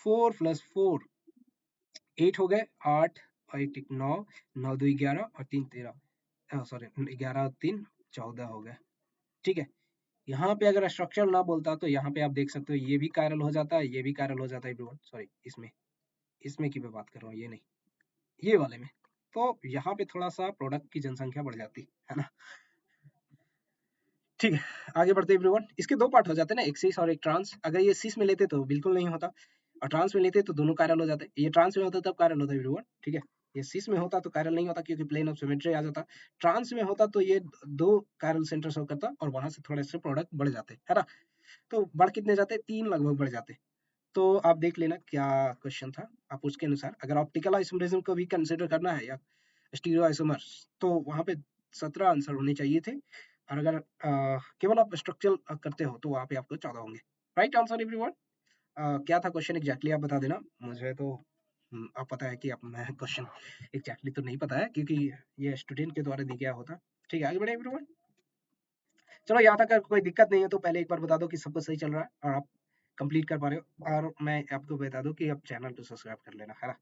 4 + 4 8 हो गए, 8 और 1 9, 9 2 11 और 3 13, सॉरी 11 और 3 14 हो गए। ठीक है। यहाँ पे अगर स्ट्रक्चर ना बोलता तो यहाँ पे आप देख सकते हो ये भी कायरल हो जाता है, ये भी कायरल हो जाता है एवरीवन। सॉरी, इसमें की मैं बात कर रहा हूँ, ये नहीं, ये वाले में। तो यहाँ पे थोड़ा सा प्रोडक्ट की जनसंख्या बढ़ जाती है ना। ठीक है, आगे बढ़ते हैं एवरीवन। इसके दो पार्ट हो जाते हैं ना, एक सिस और एक ट्रांस। अगर ये सिस में लेते तो बिल्कुल नहीं होता, और ट्रांस में लेते तो दोनों कायरल हो जाते। ये ट्रांस में होता तब कायरल होता है एवरीवन, ठीक है। ये सिस में होता तो कायरल नहीं होता क्योंकि प्लेन ऑफ सिमेट्री आ जाता। ट्रांस में होता तो ये दो कायरल सेंटर शो करता और वहां से थोड़े से प्रोडक्ट बढ़ जाते, है ना। तो बढ़ कितने जाते, 3 लगभग बढ़ जाते। तो आप देख लेना क्या क्वेश्चन था, आप उसके अनुसार अगर ऑप्टिकल आइसोमरिज्म को भी कंसिडर करना है या स्टीरियो आइसोमर्स, तो वहां पे 17 आंसर होने चाहिए थे। और अगर केवल आप स्ट्रक्चरल करते हो तो वहां पे आपको 14 होंगे। Right answer everyone. क्या था क्वेश्चन एग्जैक्टली आप बता देना मुझे। तो आप पता है कि आप, मैं क्वेश्चन एग्जैक्टली तो नहीं पता है क्योंकि ये स्टूडेंट के द्वारा दिया गया होता। ठीक है, आगे बढ़े एवरीवन। चलो यहाँ तक अगर कोई दिक्कत नहीं है तो पहले एक बार बता दो कि सब कुछ सही चल रहा है और आप कंप्लीट कर पा रहे हो। और मैं आपको बता दूं कि आप चैनल को सब्सक्राइब कर लेना, है ना,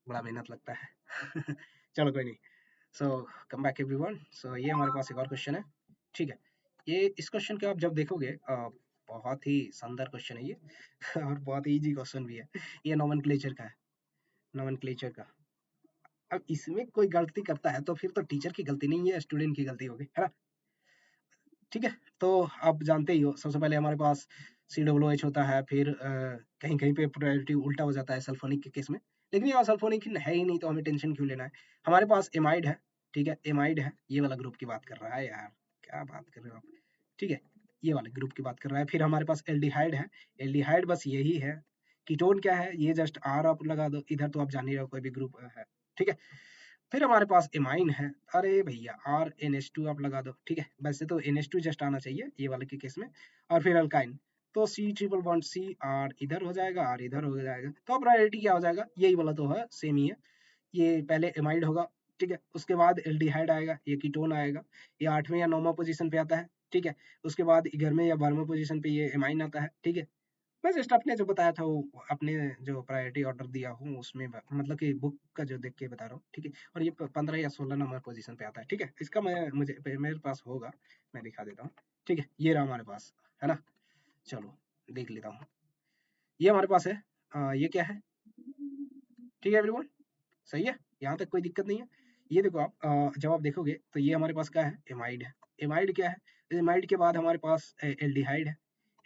बड़ा मेहनत लगता है। चलो कोई नहीं। सो कम बैक एवरीवन। सो ये हमारे पास एक और क्वेश्चन है, ठीक है। ये इस क्वेश्चन को आप जब देखोगे बहुत ही शानदार क्वेश्चन है ये। और बहुत ही इजी क्वेश्चन भी है। ये नोमेनक्लेचर का है, नोमेनक्लेचर का। अब इसमें कोई गलती करता है तो फिर तो टीचर की गलती नहीं है, स्टूडेंट की गलती होगी, है ना। ठीक है, तो आप जानते ही हो सबसे पहले हमारे पास COOH होता है, फिर कहीं कहीं पे प्रायोरिटी उल्टा हो जाता है सल्फोनिक के केस में। लेकिन यहाँ सल्फोनिक है ही नहीं तो हमें टेंशन क्यों लेना है। हमारे पास एमाइड है, ठीक है, एमाइड है, ये वाला ग्रुप की बात कर रहा है यार, क्या बात कर रहे हो आप। ठीक है, ये वाले ग्रुप की बात कर रहा है। फिर हमारे पास एल्डिहाइड है, एल्डिहाइड बस यही है। कीटोन क्या है, ये जस्ट आर आप लगा दो इधर, तो आप जान ही रहे हो कोई भी ग्रुप है, ठीक है। फिर हमारे पास एमाइन है, अरे भैया RNH2 आप लगा दो, ठीक है। वैसे तो NH2 जस्ट आना चाहिए ये वाले के केस में। और फिर अल्काइन, तो C triple bond C, R इधर हो जाएगा, R इधर हो जाएगा, तो प्रायोरिटी क्या हो जाएगा, यही वाला तो है, सेम ही है। ये पहले एमाइड होगा, ठीक है, उसके बाद एल्डिहाइड आएगा, ये कीटोन आएगा, ये 8वें या 9वें पोजीशन पे आता है, ठीक है। उसके बाद 11वें या 12वें पोजीशन पे ये एमाइन आता है, ठीक है। मैं जस्ट आपने जो बताया था वो अपने जो प्रायोरिटी ऑर्डर दिया हूँ उसमें मतलब कि बुक का जो देख के बता रहा हूँ, ठीक है। और ये 15 या 16 नंबर पोजीशन पे आता है, ठीक है। इसका मुझे मेरे पास होगा, मैं दिखा देता हूँ, ठीक है। ये रहा हमारे पास, है ना। चलो देख लेता हूँ, ये हमारे पास है। ये क्या है, ठीक है एवरीवन, सही है, यहाँ तक कोई दिक्कत नहीं है। ये देखो आप जब आप देखोगे तो ये हमारे पास क्या है, एमाइड है। एमाइड क्या है, एमाइड के बाद हमारे पास एल्डिहाइड है,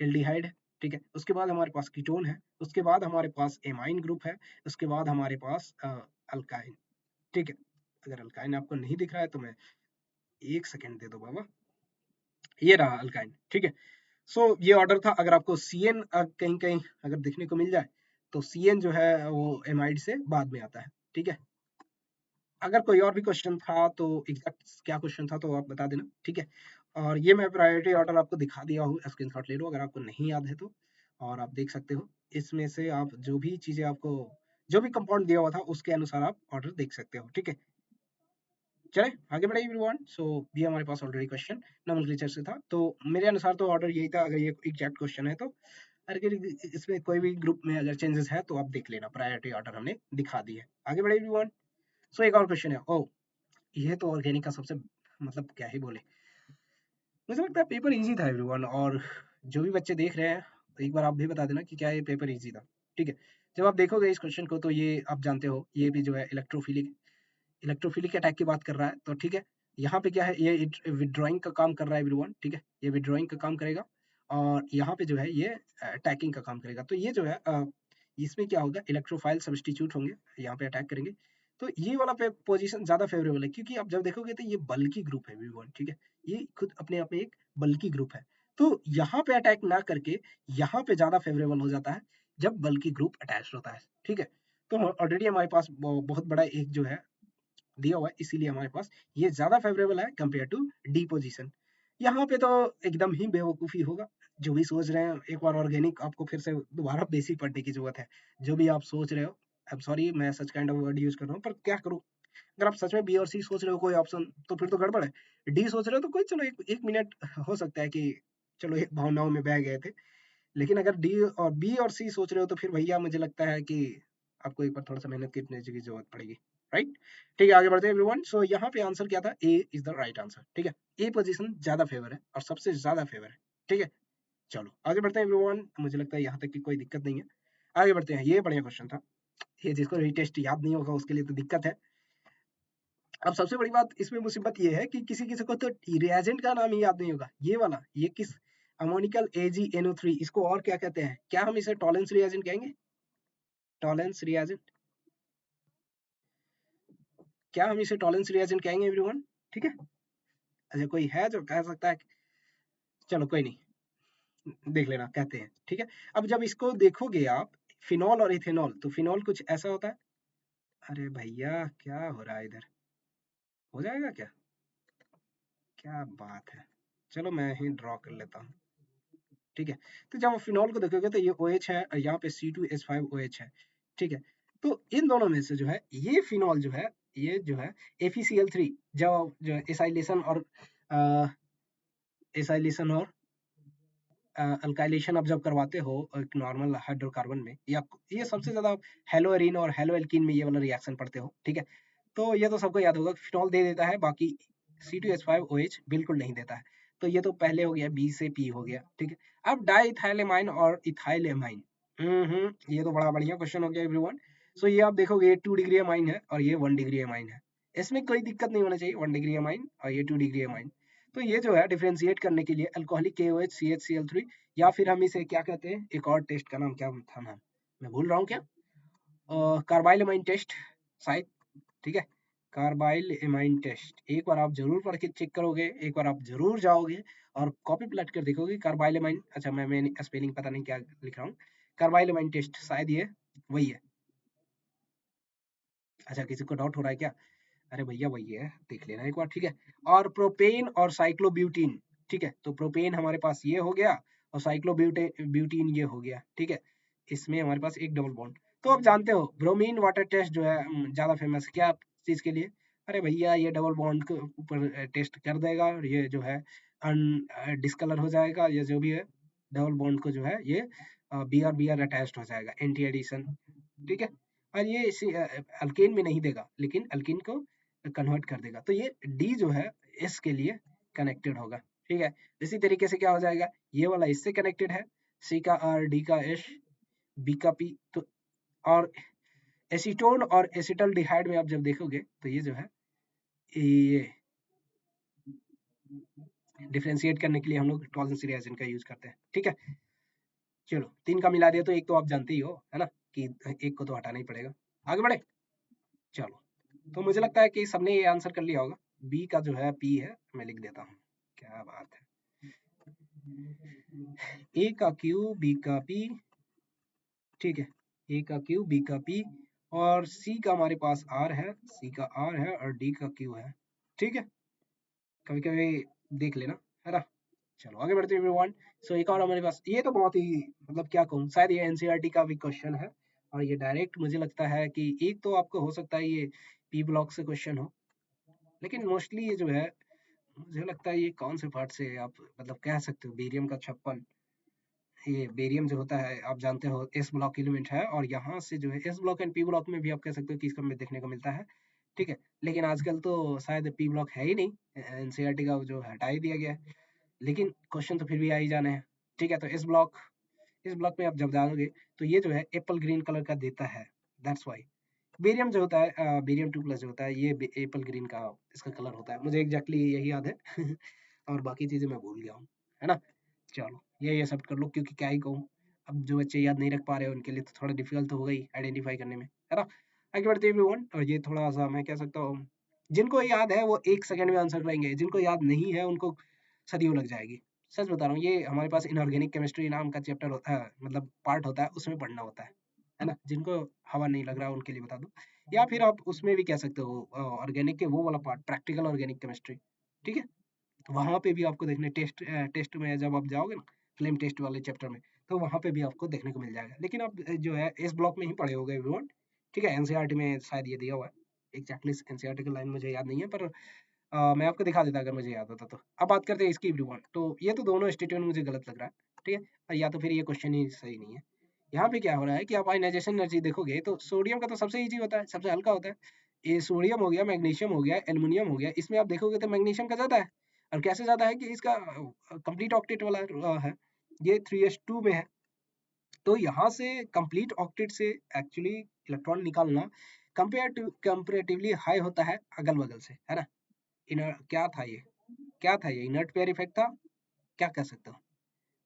एल्डिहाइड है, ठीक है। उसके बाद हमारे पास कीटोन है, उसके बाद हमारे पास एमाइन ग्रुप है, उसके बाद हमारे पास अल्काइन, ठीक है। अगर अल्काइन आपको नहीं दिख रहा है तो मैं 1 सेकेंड दे दो बाबा, ये रहा अल्काइन, ठीक है। सो ये ऑर्डर था। अगर आपको CN कहीं कहीं अगर दिखने को मिल जाए तो CN जो है वो एमाइड से बाद में आता है, ठीक है। अगर कोई और भी क्वेश्चन था तो एग्जैक्ट क्या क्वेश्चन था तो आप बता देना, ठीक है। और ये मैं प्रायोरिटी ऑर्डर आपको दिखा दिया हूँ, स्क्रीनशॉट ले लो अगर आपको नहीं याद है तो। और आप देख सकते हो इसमें से आप जो भी चीजें आपको, जो भी कंपाउंड दिया हुआ था उसके अनुसार आप ऑर्डर देख सकते हो, ठीक है। चले आगे बढ़े एवरीवन। सो ये हमारे पास ऑलरेडी क्वेश्चन नोमेनक्लेचर से था, तो मेरे अनुसार तो ऑर्डर यही था। अगर ये एग्जैक्ट क्वेश्चन है तो अगर इसमें कोई भी ग्रुप में अगर चेंजेस है तो आप देख लेना, प्रायोरिटी ऑर्डर हमने दिखा दी है। आगे बढ़े एवरीवन। सो एक और क्वेश्चन है, ओ ये तो ऑर्गेनिक का सबसे, मतलब क्या ही बोले, मुझे लगता है पेपर इजी था एवरीवन। और जो भी बच्चे देख रहे हैं एक बार आप भी बता देना कि क्या ये पेपर इजी था, ठीक है। जब आप देखोगे इस क्वेश्चन को तो ये आप जानते हो ये भी जो है इलेक्ट्रोफिलिक, इलेक्ट्रोफिलिक अटैक की बात कर रहा है, तो ठीक है। यहाँ पे क्या है, ये विड्रॉइंग का काम कर रहा है एवरीवन, ठीक है। ये विड्रॉइंग का काम करेगा और यहाँ पे जो है ये अटैकिंग का काम करेगा। तो ये जो है इसमें क्या होगा, इलेक्ट्रोफाइल सब्स्टिट्यूट होंगे, यहाँ पे अटैक करेंगे। तो ये वाला पोजीशन ज्यादा फेवरेबल है क्योंकि आप जब देखोगे तो ये बल्कि ग्रुप है एवरीवन, ठीक है। ये खुद अपने आप में एक बल्कि ग्रुप है। तो यहाँ पे अटैक ना करके यहाँ पे ज्यादा फेवरेबल हो जाता है जब बल्कि ग्रुप अटैच होता है, ठीक है। तो ऑलरेडी हमारे पास बहुत बड़ा एक जो है दिया हुआ है, इसीलिए हमारे पास ये ज्यादा फेवरेबल है कंपेयर टू डी पोजीशन। यहाँ पे तो एकदम ही बेवकूफी होगा। जो भी सोच रहे हैं एक बार ऑर्गेनिक, आपको फिर से दोबारा बेसिक पढ़ने की जरूरत है। जो भी आप सोच रहे हो, आई एम सॉरी मैं such kind of word use कर रहा हूँ पर क्या करूँ। अगर आप सच में बी और सी सोच रहे हो कोई ऑप्शन तो फिर तो गड़बड़ है। डी सोच रहे हो तो कोई, चलो एक मिनट हो सकता है कि चलो एक भावनाओं में बह गए थे। लेकिन अगर डी और बी और सी सोच रहे हो तो फिर भैया मुझे लगता है कि आपको एक बार थोड़ा सा मेहनत करने की जरूरत पड़ेगी। राइट। ठीक है, आगे बढ़ते हैं एवरीवन। सो यहाँ पे आंसर क्या था, ए इज द राइट आंसर। ठीक है, ए पोजीशन ज्यादा फेवर है और सबसे ज्यादा फेवर है। ठीक है, चलो आगे बढ़ते हैं एवरीवन। मुझे लगता है यहाँ तक की कोई दिक्कत नहीं है। आगे बढ़ते हैं, ये बढ़िया क्वेश्चन था। ये जिसको रीटेस्ट याद नहीं होगा उसके लिए तो दिक्कत है। अब सबसे बड़ी बात इसमें मुसीबत ये है कि किसी किसी को तो रिएजेंट का नाम ही याद नहीं होगा। ये वाला, ये किस अमोनिकल AgNO3, इसको और क्या कहते हैं? क्या हम इसे टॉलेंस रिएजेंट कहेंगे? टॉलेंस रिएजेंट, क्या हम इसे टॉलेंस रिएजेंट कहेंगे एवरीवन? ठीक है, अच्छा कोई है जो कह सकता है? चलो कोई नहीं, देख लेना कहते हैं। ठीक है, अब जब इसको देखोगे आप, फिनॉल और इथेनॉल, तो फिनॉल कुछ ऐसा होता है। अरे भैया क्या हो रहा है इधर, हो जाएगा क्या? क्या बात है, चलो मैं ही ड्रॉ कर लेता हूँ। ठीक है, तो जब आप फिनॉल को देखोगे तो ये OH है और यहाँ पे C2H5OH है। ठीक है, तो इन दोनों में से जो है ये फिनॉल जो है, ये जो है FeCl3, जब जो एसाइलेशन और एसाइलेशन और अल्काइलेशन आप जब करवाते हो एक नॉर्मल हाइड्रोकार्बन में, या ये सबसे ज्यादा हेलोएरिन और हेलोएल्कीन में ये वाला रिएक्शन पढ़ते हो। ठीक है, तो ये तो सबको याद होगा, फिनॉल दे देता है, बाकी C2H5OH बिल्कुल नहीं देता है। तो ये तो पहले हो गया, B से P हो गया। ठीक है, अब डाइथाइलेमाइन और इथाइलेमाइन, ये तो बड़ा बढ़िया क्वेश्चन हो गया एवरीवन। सो ये आप देखोगे, ये 2 डिग्री अमाइन है और ये 1 डिग्री अमाइन है। इसमें कोई दिक्कत नहीं होना चाहिए, 1 डिग्री अमाइन और ये 2 डिग्री अमाइन। तो ये जो है डिफरेंशिएट करने के लिए अल्कोहलिक KOH CHCl3, या फिर हम इसे क्या कहते हैं, एक और टेस्ट का नाम क्या था, नाम मैं भूल रहा हूँ, क्या कार्बाइलमाइन टेस्ट शायद। ठीक है, कार्बाइल एमाइन टेस्ट एक बार आप जरूर पढ़ के चेक करोगे, एक बार आप जरूर जाओगे और कॉपी पलट कर देखोगे कार्बाइल एमाइन। अच्छा मैं स्पेलिंग पता नहीं क्या लिख रहा हूँ, कार्बाइल एमाइन टेस्ट शायद ये वही है। अच्छा किसी को डाउट हो रहा है क्या? अरे भैया वही है, देख लेना एक बार। ठीक है, और प्रोपेन और साइक्लोब्यूटीन। ठीक है, तो प्रोपेन हमारे पास ये हो गया और साइक्लोब्यूटेन ब्यूटीन ये हो गया। ठीक है, इसमें हमारे पास एक डबल बॉन्ड। तो आप जानते हो ब्रोमीन वाटर टेस्ट जो है ज्यादा फेमस क्या चीज के लिए? अरे भैया ये डबल बॉन्ड के ऊपर टेस्ट कर देगा और ये जो है डिस्कलर हो जाएगा, ये जो भी है डबल बॉन्ड को जो है ये BR अटैच्ड हो जाएगा, एंटी एडिशन। ठीक है, और ये इसी अल्केन में नहीं देगा, लेकिन अल्कीन को कन्वर्ट कर देगा। तो ये डी जो है एस के लिए कनेक्टेड होगा। ठीक है, इसी तरीके से क्या हो जाएगा, ये वाला इससे कनेक्टेड है, सी का आर, डी का एस, बी का पी। तो और एसीटोन और एसिटल्डिहाइड में आप जब देखोगे तो ये जो है ये डिफरेंशिएट करने के लिए हम लोग टॉलरेंस रिएजेंट का यूज करते हैं। ठीक है, चलो 3 का मिला दिया तो एक तो आप जानते ही हो, है ना, कि एक को तो हटाना ही पड़ेगा। आगे बढ़े, चलो। तो मुझे लगता है कि सबने ये आंसर कर लिया होगा। बी का जो है पी है, मैं लिख देता हूँ। क्या बात है, ए का क्यू, बी का पी। ठीक है, ए का क्यू, बी का पी, और सी का हमारे पास आर है, सी का आर है और डी का क्यू है। ठीक है, कभी कभी देख लेना, है ना। चलो आगे बढ़ते हैं एवरीवन। सो एक और हमारे पास, ये तो बहुत ही मतलब क्या कहूँ, शायद ये एनसीईआरटी का भी क्वेश्चन है और ये डायरेक्ट मुझे लगता है कि एक तो आपको हो सकता है ये पी ब्लॉक से क्वेश्चन हो, लेकिन मोस्टली ये जो है मुझे लगता है ये कौन से पार्ट से आप मतलब कह सकते हो, बेरियम का 56, ये बेरियम जो होता है आप जानते हो एस ब्लॉक एलिमेंट है, और यहाँ से जो है S block and P block में भी आप कह सकते हो कि इसका में देखने को मिलता है। ठीक है, लेकिन आजकल तो शायद पी ब्लॉक है ही नहीं, एनसीईआरटी का जो हटा ही दिया गया है, लेकिन क्वेश्चन तो फिर भी आ ही जाने हैं। ठीक है, तो इस ब्लॉक में आप जब डालोगे तो ये जो है एप्पल ग्रीन कलर का देता है, दैट्स वाई। बेरियम जो होता है, बेरियम 2+ जो होता है, ये एप्पल ग्रीन का इसका कलर होता है, मुझे एग्जैक्टली यही याद है और बाकी चीजें मैं भूल गया हूँ, है ना। चलो ये सब कर लो, क्योंकि क्या ही कहूँ, अब जो बच्चे याद नहीं रख पा रहे हैं उनके लिए तो थोड़ा डिफिकल्ट तो होगा ही आइडेंटिफाई करने में, है ना। आगे बढ़ते हैं एवरीवन, और ये थोड़ा सा मैं कह सकता हूँ, जिनको याद है वो 1 सेकंड में आंसर करेंगे, जिनको याद नहीं है उनको सदियों लग जाएगी। सच बता रहा हूँ, ये हमारे पास इनऑर्गेनिक केमिस्ट्री नाम का चैप्टर होता है, मतलब पार्ट होता है, उसमें पढ़ना होता है ना। जिनको हवा नहीं लग रहा उनके लिए बता दो, या फिर आप उसमें भी कह सकते हो ऑर्गेनिक के वो वाला पार्ट, प्रैक्टिकल ऑर्गेनिक केमिस्ट्री। ठीक है, तो वहाँ पे भी आपको देखने टेस्ट में जब आप जाओगे ना, फ्लेम टेस्ट वाले चैप्टर में, तो वहाँ पे भी आपको देखने को मिल जाएगा। लेकिन आप जो है इस ब्लॉक में ही पढ़े होगे एवरीवन। ठीक है, एनसीईआरटी में शायद ये दिया हुआ है, एग्जैक्टली एनसीईआरटी की लाइन मुझे याद नहीं है, पर मैं आपको दिखा देता अगर मुझे याद होता तो। अब बात करते हैं इसकी एवरीवन, तो ये तो दोनों स्टेटमेंट मुझे गलत लग रहा है। ठीक है, और या तो फिर ये क्वेश्चन ही सही नहीं है। यहाँ पे क्या हो रहा है कि आप आयनाइजेशन एनर्जी देखोगे तो सोडियम का तो सबसे ईजी होता है, सबसे हल्का होता है, ये सोडियम हो गया, मैग्नीशियम हो गया, एल्युमिनियम हो गया, इसमें आप देखोगे तो मैग्नीशियम का ज़्यादा है। और कैसे ज़्यादा है कि इसका कंप्लीट ऑक्टेट वाला है, ये 3s2 में है। तो यहाँ से कंप्लीट ऑक्टेट से एक्चुअली इलेक्ट्रॉन निकालना कंपेरेटिवली हाई होता है अगल-बगल से, है ना? क्या था ये? क्या था ये? इनर्ट पेयर इफेक्ट था? क्या कह सकते हो?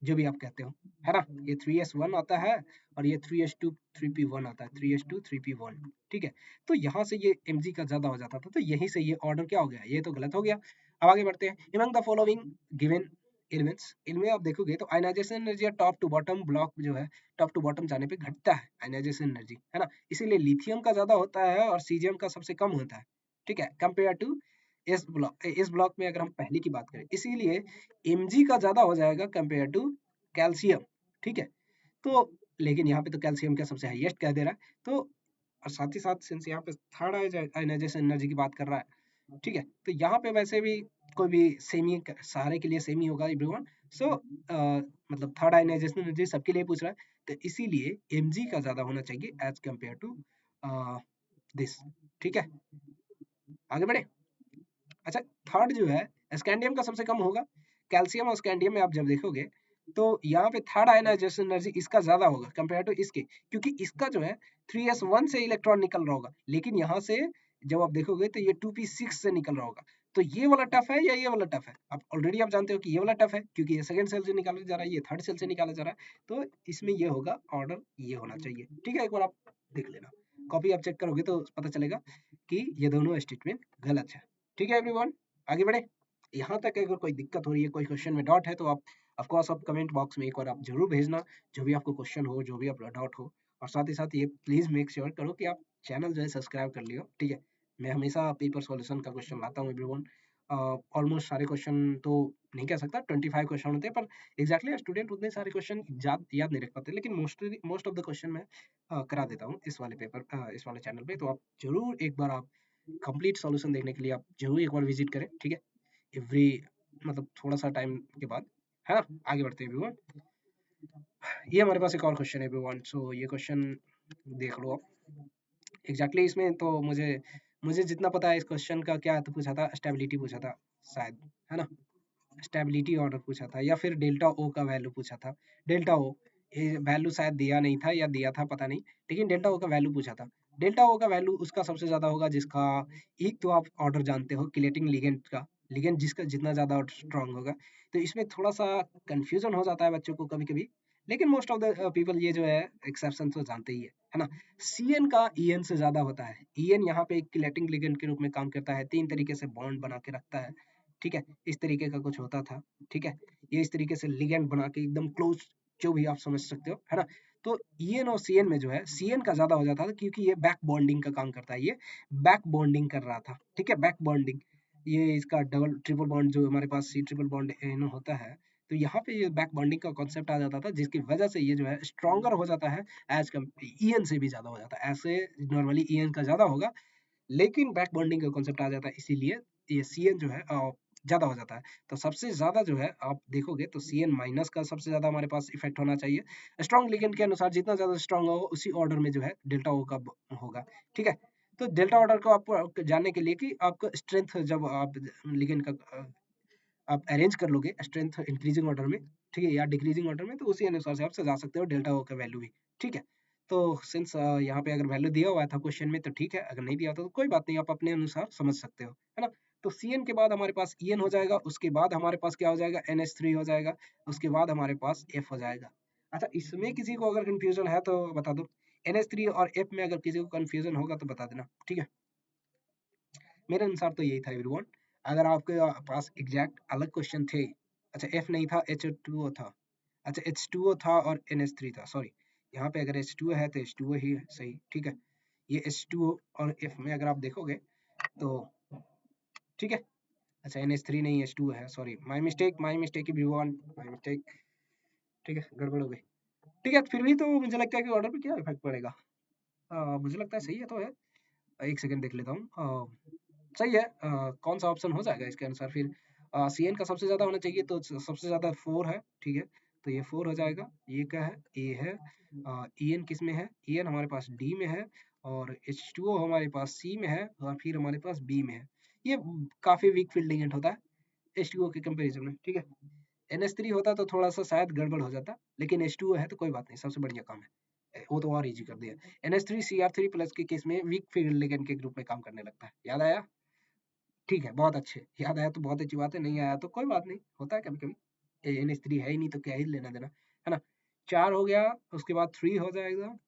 जो भी आप कहते हो, है ना? ये 3s1 आता है और ये 3s2 3p1 आता है, 3s2 3p1, ठीक है? तो यहाँ से ये mg का ज़्यादा हो जाता था, तो यहीं से ये ऑर्डर क्या हो गया? ये तो गलत हो गया। अब आगे बढ़ते हैं। Among the following given elements, इनमें आप देखोगे तो ionisation energy top to bottom block जो है, टॉप टू बॉटम जाने पे घटता है आयनाइजेशन एनर्जी, है ना? इसीलिए लिथियम का ज़्यादा होता है और सीजियम का सबसे कम होता है, ठीक है? कंपेयर टू इस ब्लॉक में अगर हम पहले की बात करें, इसीलिए mg का ज़्यादा हो जाएगा कंपेयर टू कैल्शियम, ठीक है? तो लेकिन यहाँ पे तो कैल्शियम का सबसे हाईएस्ट कह दे रहा है, तो और साथ ही साथ सिंस यहाँ पे थर्ड आयनाइजेशन एनर्जी की बात कर रहा है, ठीक है? तो यहाँ पे वैसे भी कोई भी सेमी सारे के लिए सेमी होगा एवरीवन, सो मतलब थर्ड आयनाइजेशन एनर्जी सबके लिए पूछ रहा है, तो इसीलिए mg का ज़्यादा होना चाहिए एज कम्पेयर टू दिस, ठीक है? आगे बढ़े। अच्छा, थर्ड जो है स्कैंडियम का सबसे कम होगा। कैल्शियम और स्कैंडियम में आप जब देखोगे तो यहाँ पे थर्ड आयनाइजेशन एनर्जी इसका ज्यादा होगा कंपेयर टू इसके, क्योंकि इसका जो है 3s1 से इलेक्ट्रॉन निकल रहा होगा, लेकिन यहाँ से जब आप देखोगे तो ये 2p6 से निकल रहा होगा। तो ये वाला टफ है या ये वाला टफ है? आप ऑलरेडी आप जानते हो कि ये वाला टफ है, क्योंकि ये सेकंड सेल से निकाला जा रहा है, ये थर्ड सेल से निकाला जा रहा है, तो इसमें ये होगा ऑर्डर, ये होना चाहिए, ठीक है? एक बार आप देख लेना, कॉपी आप चेक करोगे तो पता चलेगा कि ये दोनों स्टेटमेंट गलत है, ठीक है एवरीवन? आगे बढ़े। यहाँ तक अगर कोई दिक्कत हो रही है, कोई क्वेश्चन में डाउट है, तो आप ऑफ कोर्स आप कमेंट बॉक्स में एक बार आप जरूर भेजना, जो भी आपको क्वेश्चन हो, जो भी आपका डाउट हो। और साथ ही साथ ये प्लीज मेक श्योर करो कि आप चैनल जो है सब्सक्राइब कर लियो, ठीक है? मैं हमेशा पेपर सॉल्यूशन का क्वेश्चन लाता हूँ एवरीवन। ऑलमोस्ट सारे क्वेश्चन तो नहीं कह सकता, 25 क्वेश्चन होते हैं, पर एग्जैक्टली स्टूडेंट उतने सारे क्वेश्चन याद नहीं रख पाते, लेकिन मोस्ट ऑफ द क्वेश्चन मैं करा देता हूँ इस वाले पेपर, इस वाले चैनल पे। तो आप जरूर एक बार आप कंप्लीट सॉल्यूशन देखने के लिए आप जरूर एक बार विजिट करें, ठीक है? एवरी मतलब थोड़ा सा टाइम के बाद, है ना? आगे बढ़ते हैं एवरीवन। ये हमारे पास एक और क्वेश्चन है एवरीवन, सो ये क्वेश्चन देख लो आप। एग्जैक्टली इसमें तो मुझे मुझे जितना पता है, इस क्वेश्चन का क्या तो पूछा था, स्टेबिलिटी पूछा था शायद, है ना? स्टेबिलिटी ऑर्डर पूछा था या फिर डेल्टा ओ का वैल्यू पूछा था। डेल्टा ओ ये वैल्यू शायद दिया नहीं था या दिया था पता नहीं, लेकिन डेल्टा ओ का वैल्यू पूछा था। डेल्टा ओ का वैल्यू उसका सबसे ज्यादा होगा जिसका, एक तो आप ऑर्डर जानते हो किलेटिंग लिगेंड का, लिगेंड जिसका जितना ज्यादा स्ट्रांग होगा। तो इसमें थोड़ा सा कंफ्यूजन हो जाता है बच्चों को कभी कभी, लेकिन मोस्ट ऑफ द पीपल ये जो है एक्सेप्शन तो जानते ही है ना? सीएन का ईएन से ज्यादा होता है। ईएन यहाँ पे एक किलेटिंग लिगेंड के रूप में काम करता है, 3 तरीके से बॉन्ड बना के रखता है, ठीक है? इस तरीके का कुछ होता था, ठीक है? ये इस तरीके से लिगेंड बना के एकदम क्लोज, जो भी आप समझ सकते हो, है ना? तो ईएन और सीएन में जो है सीएन का ज्यादा हो जाता था, क्योंकि ये बैक बॉन्डिंग का काम करता है, ये बैक बॉन्डिंग कर रहा था, ठीक है? बैक बॉन्डिंग, ये इसका डबल ट्रिपल बॉन्ड जो हमारे पास सी ट्रिपल बॉन्ड एनो होता है, तो यहाँ पे ये बैक बॉन्डिंग का कॉन्सेप्ट आ जाता था, जिसकी वजह से ये जो है स्ट्रॉन्गर हो जाता है, एज कम ईएन से भी ज्यादा हो जाता है। ऐसे नॉर्मली ईएन का ज्यादा होगा, लेकिन बैक बॉन्डिंग का कॉन्सेप्ट आ जाता है, इसीलिए ये सीएन जो है ज्यादा हो जाता है। तो सबसे ज्यादा जो है आप देखोगे तो सीएन माइनस का सबसे ज्यादा हमारे पास इफेक्ट होना चाहिए। स्ट्रॉन्ग लिगेंड के अनुसार जितना ज्यादा स्ट्रॉन्ग होगा, उसी ऑर्डर में जो है डेल्टा ओ का होगा, ठीक है? तो डेल्टा ऑर्डर को आप जानने के लिए कि आपका स्ट्रेंथ जब आप लिगेंड का आप अरेंज कर लोगे स्ट्रेंथ इंक्रीजिंग ऑर्डर में, ठीक है, या डिक्रीजिंग ऑर्डर में, तो उसी अनुसार से आप सजा सकते हो डेल्टा ओ का वैल्यू भी, ठीक है? तो सिंस यहाँ पे अगर वैल्यू दिया हुआ था क्वेश्चन में तो ठीक है, अगर नहीं दिया था तो कोई बात नहीं, आप अपने अनुसार समझ सकते हो, है ना? तो सीएन के बाद हमारे पास ईएन हो जाएगा, उसके बाद हमारे पास क्या हो जाएगा, NH3 हो जाएगा, उसके बाद हमारे पास F हो जाएगा। अच्छा, इसमें किसी को अगर कंफ्यूजन है तो बता दो, NH3 और F में अगर किसी को कंफ्यूजन होगा तो बता देना, ठीक है? मेरे अनुसार तो यही था एवरीवन। अगर आपके पास एग्जैक्ट अलग क्वेश्चन थे, अच्छा एफ नहीं था, H2O था, अच्छा H2O था और NH3 था, सॉरी, यहाँ पे अगर H2O है तो H2O ही है, सही, ठीक है? ये H2O और F में अगर आप देखोगे तो ठीक है। अच्छा NH3 नहीं H2O है, sorry, my mistake everyone, my mistake, ठीक है, गड़बड़ हो गई, ठीक है? फिर भी तो मुझे लगता है कि ऑर्डर पे क्या इफेक्ट पड़ेगा, मुझे लगता है सही है तो है। एक सेकंड देख लेता हूँ, सही है। कौन सा ऑप्शन हो जाएगा इसके अनुसार फिर? सीएन का सबसे ज्यादा होना चाहिए, तो सबसे ज्यादा 4 है, ठीक है? तो ये 4 हो जाएगा। ये क्या है? ए है। ईएन किस में है? ईएन हमारे पास डी में है, और H2O हमारे पास C में है और फिर हमारे पास B में है। ये काफी वीक फील्ड लिगेंड होता है H2O के कंपैरिजन में, ठीक है। NH3 होता तो थोड़ा सा शायद गड़बड़ हो जाता, लेकिन H2O है तो कोई बात नहीं, सबसे बढ़िया काम है, वो तो और इजी कर दिया। NH3 Cr3 प्लस के केस में वीक फील्ड लिगेंड के ग्रुप में काम करने लगता है। याद आया? ठीक है, बहुत अच्छे। याद आया तो बहुत अच्छी बात है, नहीं आया तो कोई बात नहीं, होता है कभी कभी। NH3 है ही नहीं तो क्या ही लेना देना, है ना। 4 हो गया, उसके बाद 3 हो जाएगा,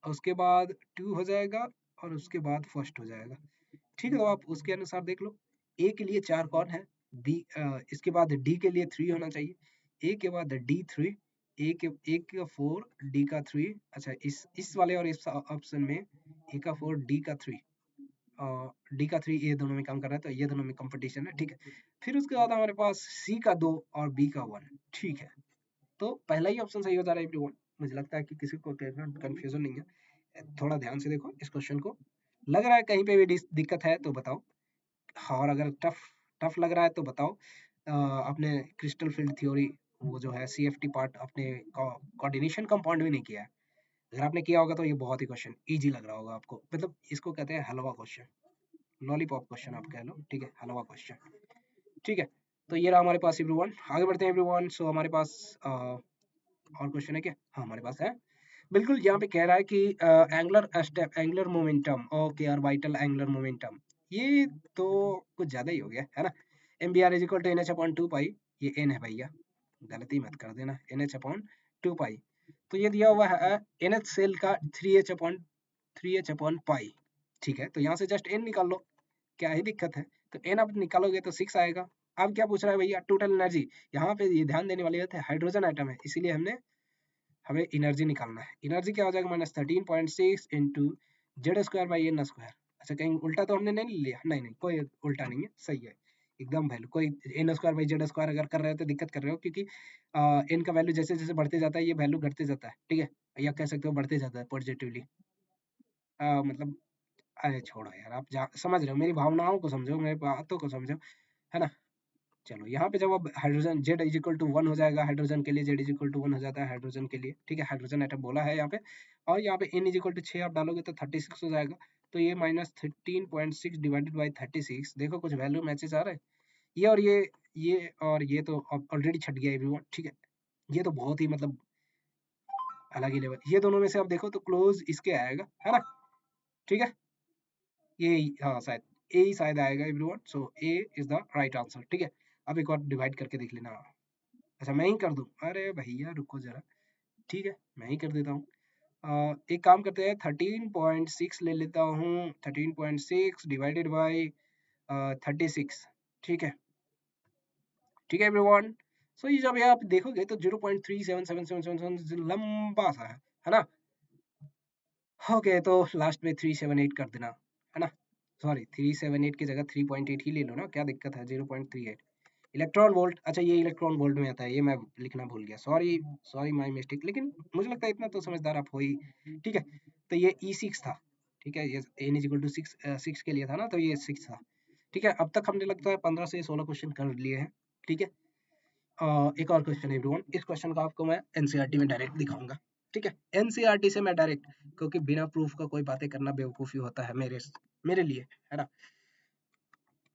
उसके बाद 2 हो जाएगा और उसके बाद फर्स्ट हो जाएगा। ठीक है, तो आप उसके अनुसार देख लो। ए के लिए 4 कौन है? बी, इसके बाद डी के लिए 3 होना चाहिए, ए के बाद डी 3, ए का 4, डी का 3। अच्छा, इस वाले और इस ऑप्शन में ए का 4, डी का 3 और डी का 3, ये दोनों में काम कर रहा है, तो ये दोनों में कंपटीशन है, ठीक है। फिर उसके बाद हमारे पास सी का 2 और बी का 1, ठीक है। तो पहला ही ऑप्शन सही हो जा रहा है एवरीवन। मुझे लगता है कि किसी को कंफ्यूजन नहीं है। थोड़ा ध्यान से देखो इस क्वेश्चन को, लग रहा है कहीं पे भी दिक्कत है तो बताओ, और अगर टफ टफ लग रहा है तो बताओ। आपने क्रिस्टल फील्ड थ्योरी, वो जो है CFT पार्ट, आपने कोऑर्डिनेशन कंपाउंड भी नहीं किया है। अगर आपने किया होगा तो ये बहुत ही क्वेश्चन इजी लग रहा होगा आपको, मतलब इसको कहते हैं हलवा क्वेश्चन, लॉलीपॉप क्वेश्चन आप कह लो, ठीक है, हलवा क्वेश्चन, ठीक है। तो ये रहा हमारे पास एवरीवन, आगे बढ़ते हैं एवरीवन। सो हमारे पास और क्वेश्चन है क्या? हाँ, हमारे पास है बिल्कुल। यहाँ पे कह रहा है कि angular momentum, okay, orbital angular momentum, ये तो कुछ ज्यादा ही हो गया, है ना। mvr is equal to NH upon 2 pi, ये n है भैया, गलती मत कर देना, NH अपॉन 2 पाई। तो ये दिया हुआ है NH सेल का 3h अपॉन पाई, ठीक है। तो यहाँ से जस्ट n निकाल लो, क्या ही दिक्कत है। तो n आप निकालोगे तो 6 आएगा। अब क्या पूछ रहा है भैया? Total energy. यहाँ पे ये ध्यान देने वाली बात है, हाइड्रोजन आइटम है, इसीलिए हमें एनर्जी निकालना है। एनर्जी क्या हो जाएगा? -13.6 इंटू Z²/n²। अच्छा, कहीं उल्टा तो हमने नहीं लिया? नहीं नहीं, कोई उल्टा नहीं है, सही है एकदम वैल्यू। कोई n²/z² अगर कर रहे हो तो दिक्कत कर रहे हो, क्योंकि n का वैल्यू जैसे जैसे बढ़ते जाता है ये वैल्यू घटते जाता है, ठीक है, या कह सकते हो बढ़ते जाता है पॉजिटिवली। मतलब अरे छोड़ो यार, आप समझ रहे हो, मेरी भावनाओं को समझो, मेरी बातों को समझो, है ना। चलो, यहाँ पे जब अब hydrogen Z is equal to 1 हो जाएगा, हाइड्रोजन के लिए Z इज इक्वल टू 1 हो जाता है हाइड्रोजन के लिए, ठीक है, हाइड्रोजन एटम बोला है यहाँ पे। और यहाँ पे n इज इक्वल टू 6 आप डालोगे तो 36 हो जाएगा। तो ये -13.6 डिवाइडेड बाई 36, देखो कुछ वैल्यू मैचेस आ रहा है। ये और ये तो ऑलरेडी छट गया एवरीवन, ठीक है। ये तो बहुत ही मतलब अलग ही लेवल, ये दोनों में से आप देखो तो क्लोज इसके आएगा, है ना, ठीक है। ये हाँ, शायद ए ही शायद आएगा everyone. So A is the right answer, ठीक है। अब एक और डिवाइड करके देख लेना। अच्छा, मैं ही कर दूं? अरे भैया रुको जरा, ठीक है, मैं ही कर देता हूँ। एक काम करते हैं, 13.6 ले लेता हूँ, 13.6 डिवाइडेड बाई 36, ठीक है, ठीक है एवरीवन। सो ये जब आप देखोगे तो 0.37777 लंबा सा है ना। ओके, तो लास्ट में 378 कर देना, है ना। सॉरी, 378 की जगह 3.8 ही ले लो ना, क्या दिक्कत है? 0.38 इलेक्ट्रॉन वोल्ट। अच्छा, ये इलेक्ट्रॉन वोल्ट में आता है, ये मैं लिखना भूल गया, सॉरी सॉरी, माय मिस्टेक। लेकिन मुझे लगता है इतना तो समझदार आप हो ही, ठीक है। तो ये E6 था, ठीक है, ये n इक्वल टू 6 के लिए था ना, तो ये 6 था, ठीक है। अब तक हमने लगता है 15 से 16 क्वेश्चन कर लिए हैं, ठीक है। एक और क्वेश्चन है एवरीवन, इस क्वेश्चन का आपको मैं एनसीईआरटी में डायरेक्ट दिखाऊंगा, ठीक है। एनसीईआरटी से मैं डायरेक्ट, क्योंकि बिना प्रूफ का कोई बातें करना बेवकूफ़ी होता है मेरे लिए, है ना।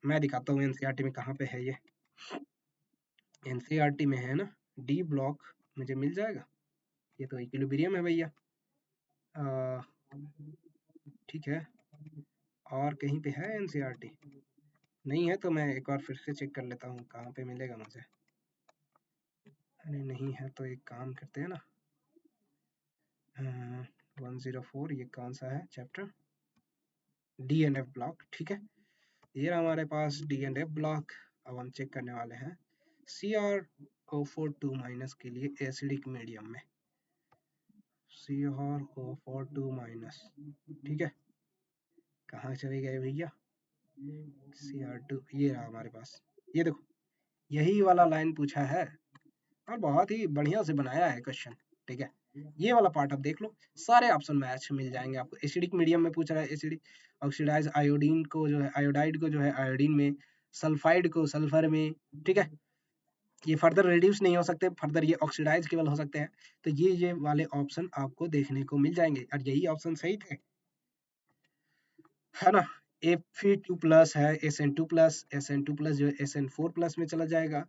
मैं दिखाता हूँ एनसीईआरटी में कहाँ पे है ये। एनसीईआरटी में है ना, डी ब्लॉक मुझे मिल जाएगा, ये तो इक्विलिब्रियम है भैया, ठीक है। और कहीं पे है एनसीईआरटी? नहीं है तो मैं एक बार फिर से चेक कर लेता हूँ कहाँ पे मिलेगा मुझे। अरे नहीं है तो एक काम करते हैं ना, 104, ये कौन सा है चैप्टर? DNF ब्लॉक, ठीक है। ये रहा हमारे पास DNF ब्लॉक। अब हम चेक करने वाले हैं CrO42- के लिए एसिडिक मीडियम में, CrO42-, ठीक है। कहाँ चले गए भैया? Cr2, ये रहा हमारे पास, ये देखो, यही वाला लाइन पूछा है और बहुत ही बढ़िया से बनाया है क्वेश्चन, ठीक है। ये वाला पार्ट आप देख लो, सारे ऑप्शन मैच मिल जाएंगे आपको। एसिडिक मीडियम में पूछ रहा है, एसिडिक ऑक्सीडाइज आयोडीन को जो है, आयोडाइड को जो है आयोडीन में, सल्फाइड को सल्फर में, ठीक है। ये फर्दर रिड्यूस नहीं हो सकते, फर्दर ये ऑक्सीडाइज केवल हो सकते हैं। तो ये वाले ऑप्शन आपको देखने को मिल जाएंगे और यही ऑप्शन सही थे, है ना। Fe2 प्लस है SN2 प्लस, SN2 प्लस जो है SN4 प्लस में चला जाएगा,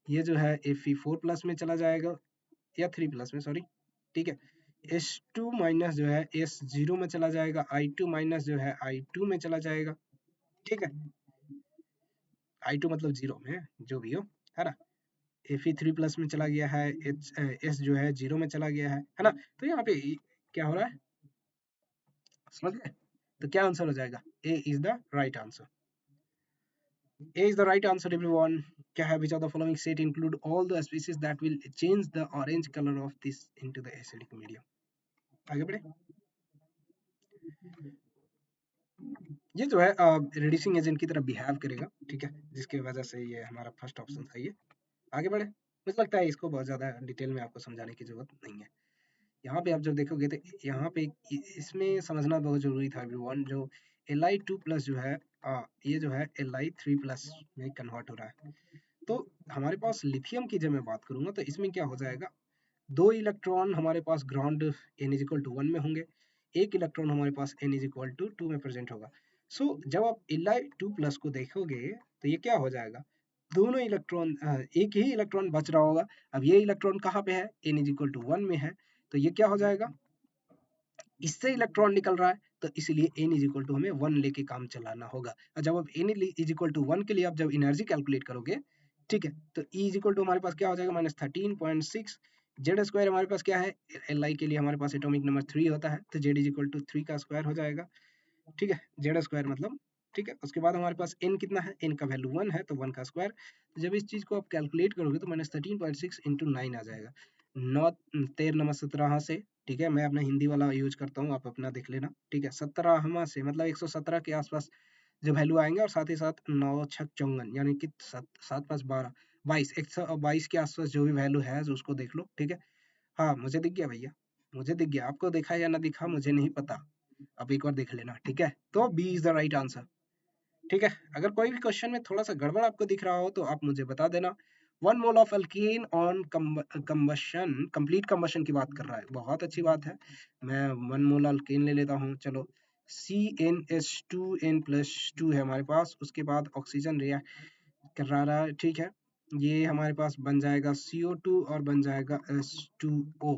ये जो है Fe4 प्लस में चला जाएगा या 3 प्लस में, सॉरी, ठीक है। S2 माइनस जो है S0 में चला जाएगा, I2 माइनस जो है I2 में चला जाएगा, ठीक है। I2 मतलब जीरो में, जो भी हो, है ना। Fe3 प्लस में चला गया है, S जो है जीरो में चला गया है ना। तो यहाँ पे क्या हो रहा है, समझ गए। तो क्या आंसर हो जाएगा, A is the right answer. A is the right answer, everyone. क्या है, which of the following set include all the species that will change the orange color of this into the acidic medium? आगे बढ़े। ये जो है reducing agent की तरह behave करेगा, ठीक है, जिसकी वजह से ये हमारा फर्स्ट ऑप्शन सही है। आगे बढ़े। मुझे लगता है इसको बहुत ज़्यादा डिटेल में आपको समझाने की जरूरत नहीं है। यहाँ पे आप जब देखोगे तो यहाँ पे इसमें समझना बहुत जरूरी था एवरीवन, जो Li2 प्लस जो है ये जो है Li3 प्लस में कन्वर्ट हो रहा है। तो हमारे पास लिथियम की जब मैं बात करूंगा तो इसमें क्या हो जाएगा, दो इलेक्ट्रॉन हमारे पास ground n is equal to 1 में होंगे, एक इलेक्ट्रॉन हमारे पास n इज इक्वल टू 2 में प्रेजेंट होगा। सो जब आप Li2 प्लस को देखोगे तो ये क्या हो जाएगा, दोनों इलेक्ट्रॉन एक ही इलेक्ट्रॉन बच रहा होगा। अब ये इलेक्ट्रॉन कहाँ पे है, n इज इक्वल टू 1 में है, तो ये क्या हो जाएगा, इससे इलेक्ट्रॉन निकल रहा है, तो इसलिए n इज इक्वल टू हमें 1 लेके काम चलाना होगा। और जब आप n इज इक्वल टू 1 के लिए आप जब एनर्जी कैलकुलेट करोगे, ठीक है, तो E इज इक्वल टू हमारे पास क्या हो जाएगा, -13.6। जेड स्क्वायर हमारे पास क्या है, Li के लिए हमारे पास एटॉमिक नंबर 3 होता है, तो जेड इज इक्वल टू 3 का स्क्वायर हो जाएगा, ठीक है, जेड स्क्वायर मतलब, ठीक है। उसके बाद हमारे पास n कितना है, n का वैल्यू 1 है, तो 1 का स्क्वायर। जब इस चीज को आप कैलकुलेट करोगे तो -13.6 इंटू 9 आ जाएगा, 9 13 नंबर 17 से, ठीक है। मैं अपना हिंदी वाला यूज करता हूँ, आप अपना देख लेना, ठीक है। 17 से मतलब 117 के आसपास जो वैल्यू आएंगे, और साथ ही साथ 9 छक 54, यानी कि 7 7 5 12 22, 122 के आसपास जो भी वैल्यू है जो उसको देख लो, ठीक है। हाँ, मुझे दिख गया भैया, मुझे दिख गया, आपको दिखा या ना दिखा मुझे नहीं पता, आप एक बार देख लेना, ठीक है। तो B is the right answer, ठीक है। अगर कोई भी क्वेश्चन में थोड़ा सा गड़बड़ आपको दिख रहा हो तो आप मुझे बता देना। 1 mole of alkyne on combustion, complete combustion की बात कर रहा है, बहुत अच्छी बात है। मैं 1 मोल अल्कीन ले लेता हूँ, चलो। CnH2n+2 है हमारे पास, उसके बाद ऑक्सीजन रिएक्ट कर रहा है, ठीक है। ये हमारे पास बन जाएगा CO2 और बन जाएगा H2O।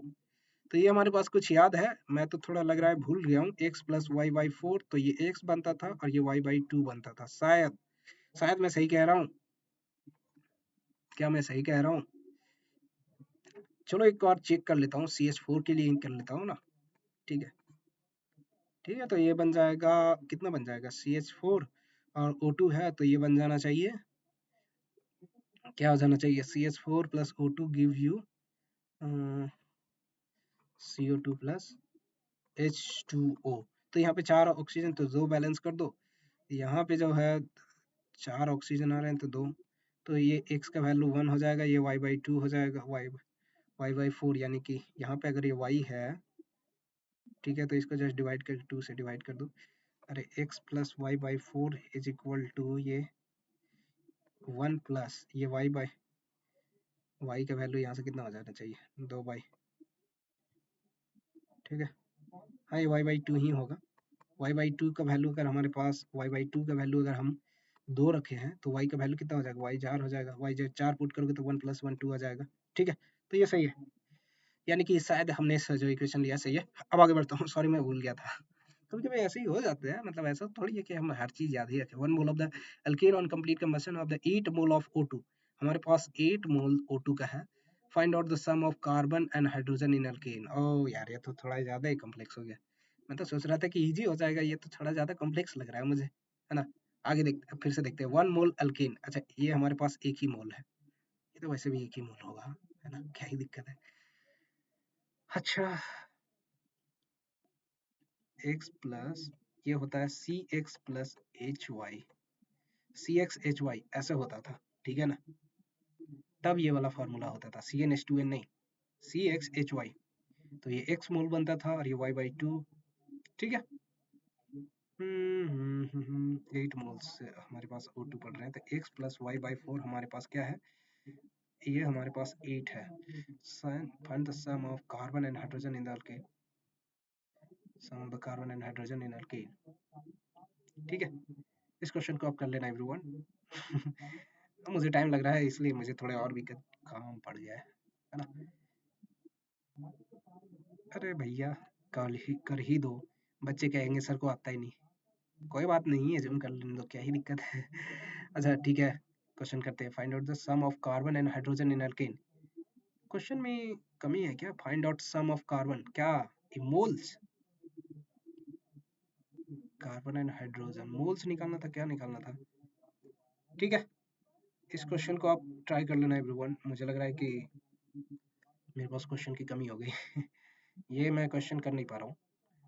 तो ये हमारे पास कुछ याद है, मैं तो थोड़ा लग रहा है भूल गया हूँ, x+y/4, तो ये x बनता था और ये y/2 बनता था, शायद, शायद मैं सही कह रहा हूँ, क्या मैं सही कह रहा हूँ। चलो एक और चेक कर लेता हूँ, CH4 के लिए कर लेता हूँ ना, ठीक है, ठीक है। तो ये बन जाएगा, कितना बन जाएगा, CH4 और O2 है, तो ये बन जाना चाहिए, क्या हो जाना चाहिए, CH4 plus O2 give you CO2 plus H2O। तो यहाँ पे 4 ऑक्सीजन, तो 2 बैलेंस कर दो, यहाँ पे जो है 4 ऑक्सीजन आ रहे हैं तो 2, तो ये x का वैल्यू 1 हो जाएगा, ये y/2 हो जाएगा, y/4, यानी कि यहाँ पे अगर ये y है, ठीक है, तो इसको जस्ट डिवाइड करके 2 से डिवाइड कर दो। अरे x plus y/4 is equal to ये 1 प्लस ये y का वैल्यू यहाँ से कितना हो जाना चाहिए, 2/, ठीक है। हाँ, ये y/2 ही होगा। y/2 का वैल्यू अगर हमारे पास y/2 का वैल्यू अगर हम 2 रखे हैं तो y का वैल्यू कितना हो जाएगा, y 4 हो जाएगा, y जब 4 पुट करोगे तो 1 + 1 2 आ जाएगा, ठीक है। तो ये सही है, यानी कि शायद हमने जो इक्वेशन लिया सही है। अब आगे बढ़ता हूँ, सॉरी मैं भूल गया था। कभी कभी ऐसे ही हो जाते हैं, मतलब ऐसा थोड़ी है कि हम हर चीज याद ही रखें। 1 mole of the alkane on complete combustion of the 8 mole of O2, हमारे पास 8 मोल O2 का है। Find out the sum of carbon and hydrogen in alkane. ओ यार, ये तो थोड़ा ज्यादा ही कॉम्प्लेक्स हो गया। मैं तो सोच रहा था कि इजी हो जाएगा, ये तो थोड़ा ज्यादा कॉम्प्लेक्स लग रहा है मुझे, है ना। आगे देखते, फिर से देखते हैं। 1 मोल अल्केन, अच्छा ये हमारे पास एक ही मोल है, ये तो वैसे भी एक ही मोल होगा, है ना, क्या ही दिक्कत है। अच्छा, x प्लस ये होता है CX+HY, CXHY ऐसे होता था, ठीक है ना। तब ये वाला फॉर्मूला होता था, CnH2n नहीं, CXHY। तो ये x मोल बनता था और ये y/2, ठीक है। 8 मोल्स से हमारे पास O2 पड़ रहे हैं, तो x प्लस y/4 हमारे पास क्या है, ये हमारे पास 8 है। Find the sum of carbon and hydrogen in the alkane, sum of the carbon and hydrogen in alkane. ठीक है, इस क्वेश्चन को आप कर लेना एवरीवन। मुझे टाइम लग रहा है इसलिए मुझे थोड़े और भी काम पड़ गया है ना। अरे भैया कर ही दो, बच्चे कहेंगे सर को आता ही नहीं। कोई बात नहीं है, जूम कर लेने दो, क्या ही दिक्कत है। अच्छा ठीक है, क्वेश्चन करते हैं। Find out the sum of carbon and hydrogen in alkane. Question में कमी है क्या? Find out sum of carbon, क्या moles? Carbon and hydrogen moles निकालना था, क्या निकालना था? ठीक है, इस क्वेश्चन को आप ट्राई कर लेना एवरीवन। मुझे लग रहा है कि मेरे पास क्वेश्चन की कमी हो गई। ये मैं क्वेश्चन कर नहीं पा रहा हूँ।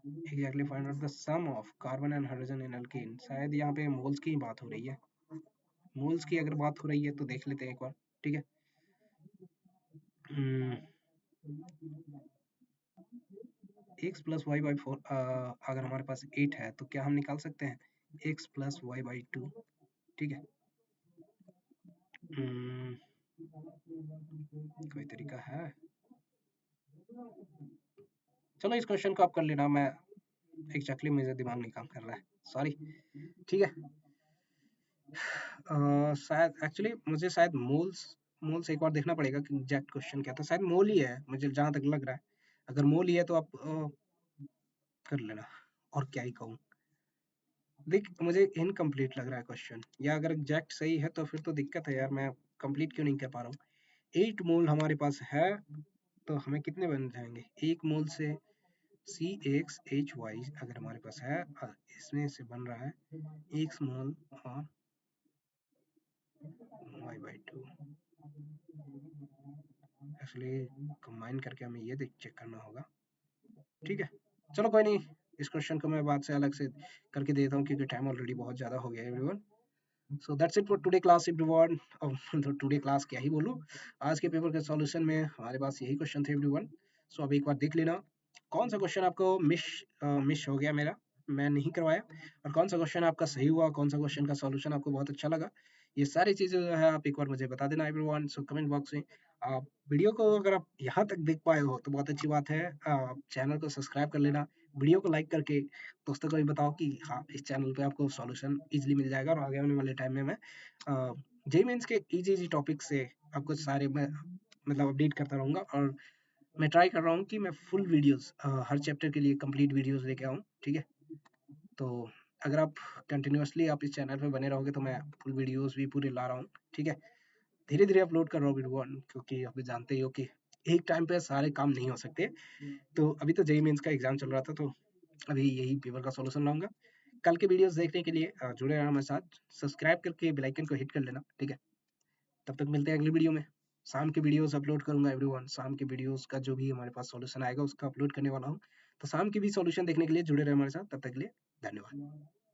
Exactly find out the sum of carbon and hydrogen in alkane, शायद यहाँ पे मोल्स की बात हो रही है। मोल्स की अगर बात हो रही है तो देख लेते हैं एक बार, ठीक है। एक्स प्लस वाई बाई 4, अगर हमारे पास 8 है तो क्या हम निकाल सकते हैं एक्स प्लस वाई बाई 2? ठीक है, कोई तरीका है? चलो इस क्वेश्चन को आप कर लेना, मैं एग्जैक्टली मेरा दिमाग नहीं काम कर रहा है, सॉरी। ठीक है, शायद एक्चुअली मुझे शायद मोल्स एक बार देखना पड़ेगा कि एग्जैक्ट क्वेश्चन क्या था। शायद मोल ही है मुझे जहां तक लग रहा है। अगर मोल ही है तो आप कर लेना, और क्या ही कहूँ। देख मुझे इनकम्प्लीट लग रहा है क्वेश्चन, या अगर एग्जैक्ट सही है तो फिर तो दिक्कत है यार, मैं कंप्लीट क्यों नहीं कर पा रहा हूँ। 8 मोल हमारे पास है तो हमें कितने बन जाएंगे? एक मोल से CXHY अगर हमारे पास है, इसमें से बन रहा है एक मोल और y/2। एक्चुअली कंबाइन करके हमें ये देख चेक करना होगा। ठीक है, चलो कोई नहीं, इस क्वेश्चन को मैं बाद से अलग से करके देता हूँ क्योंकि टाइम ऑलरेडी बहुत ज़्यादा हो गया है everyone. So that's it for today class everyone. मतलब टुडे क्लास क्या ही बोलूँ, आज के पेपर के सॉल्यूशन में हमारे पास यही क्वेश्चन थे एवरीवन। सो अब एक बार देख लेना कौन सा क्वेश्चन आपको मिस हो गया मेरा, मैं नहीं करवाया, और कौन सा क्वेश्चन आपका सही हुआ, कौन सा क्वेश्चन का सॉल्यूशन आपको बहुत अच्छा लगा। ये सारी चीज़ें जो है आप एक बार मुझे बता देना एवरीवन। सो कमेंट बॉक्स में आप वीडियो को अगर आप यहाँ तक देख पाए हो तो बहुत अच्छी बात है। चैनल को सब्सक्राइब कर लेना, वीडियो को लाइक करके दोस्तों को भी बताओ कि हाँ इस चैनल पे आपको सॉल्यूशन इजीली मिल जाएगा, और आगे आने वाले टाइम में मैं जेईई मेंस के इजी टॉपिक से आपको सारे मैं मतलब अपडेट करता रहूँगा। और मैं ट्राई कर रहा हूँ कि मैं फुल वीडियोस हर चैप्टर के लिए कंप्लीट वीडियोस लेके आऊँ, ठीक है। तो अगर आप कंटिन्यूअसली आप इस चैनल पे बने रहोगे तो मैं फुल वीडियोस भी पूरे ला रहा हूँ, ठीक है। धीरे धीरे अपलोड कर रहा हूँ वीडियो, क्योंकि अभी जानते ही हो कि एक टाइम पे सारे काम नहीं हो सकते। तो अभी तो जेईई मेंस का एग्जाम चल रहा था, तो अभी यही पेपर का सॉल्यूशन लाऊंगा। कल के वीडियोस देखने के लिए जुड़े रहना हमारे साथ, सब्सक्राइब करके बेल आइकन को हिट कर लेना, ठीक है। तब तक मिलते हैं अगली वीडियो में। शाम के वीडियोस अपलोड करूंगा एवरीवन, शाम के वीडियोस का जो भी हमारे पास सॉल्यूशन आएगा उसका अपलोड करने वाला हूँ। तो शाम की भी सॉल्यूशन देखने के लिए जुड़े रहे हमारे साथ, तब तक के लिए धन्यवाद।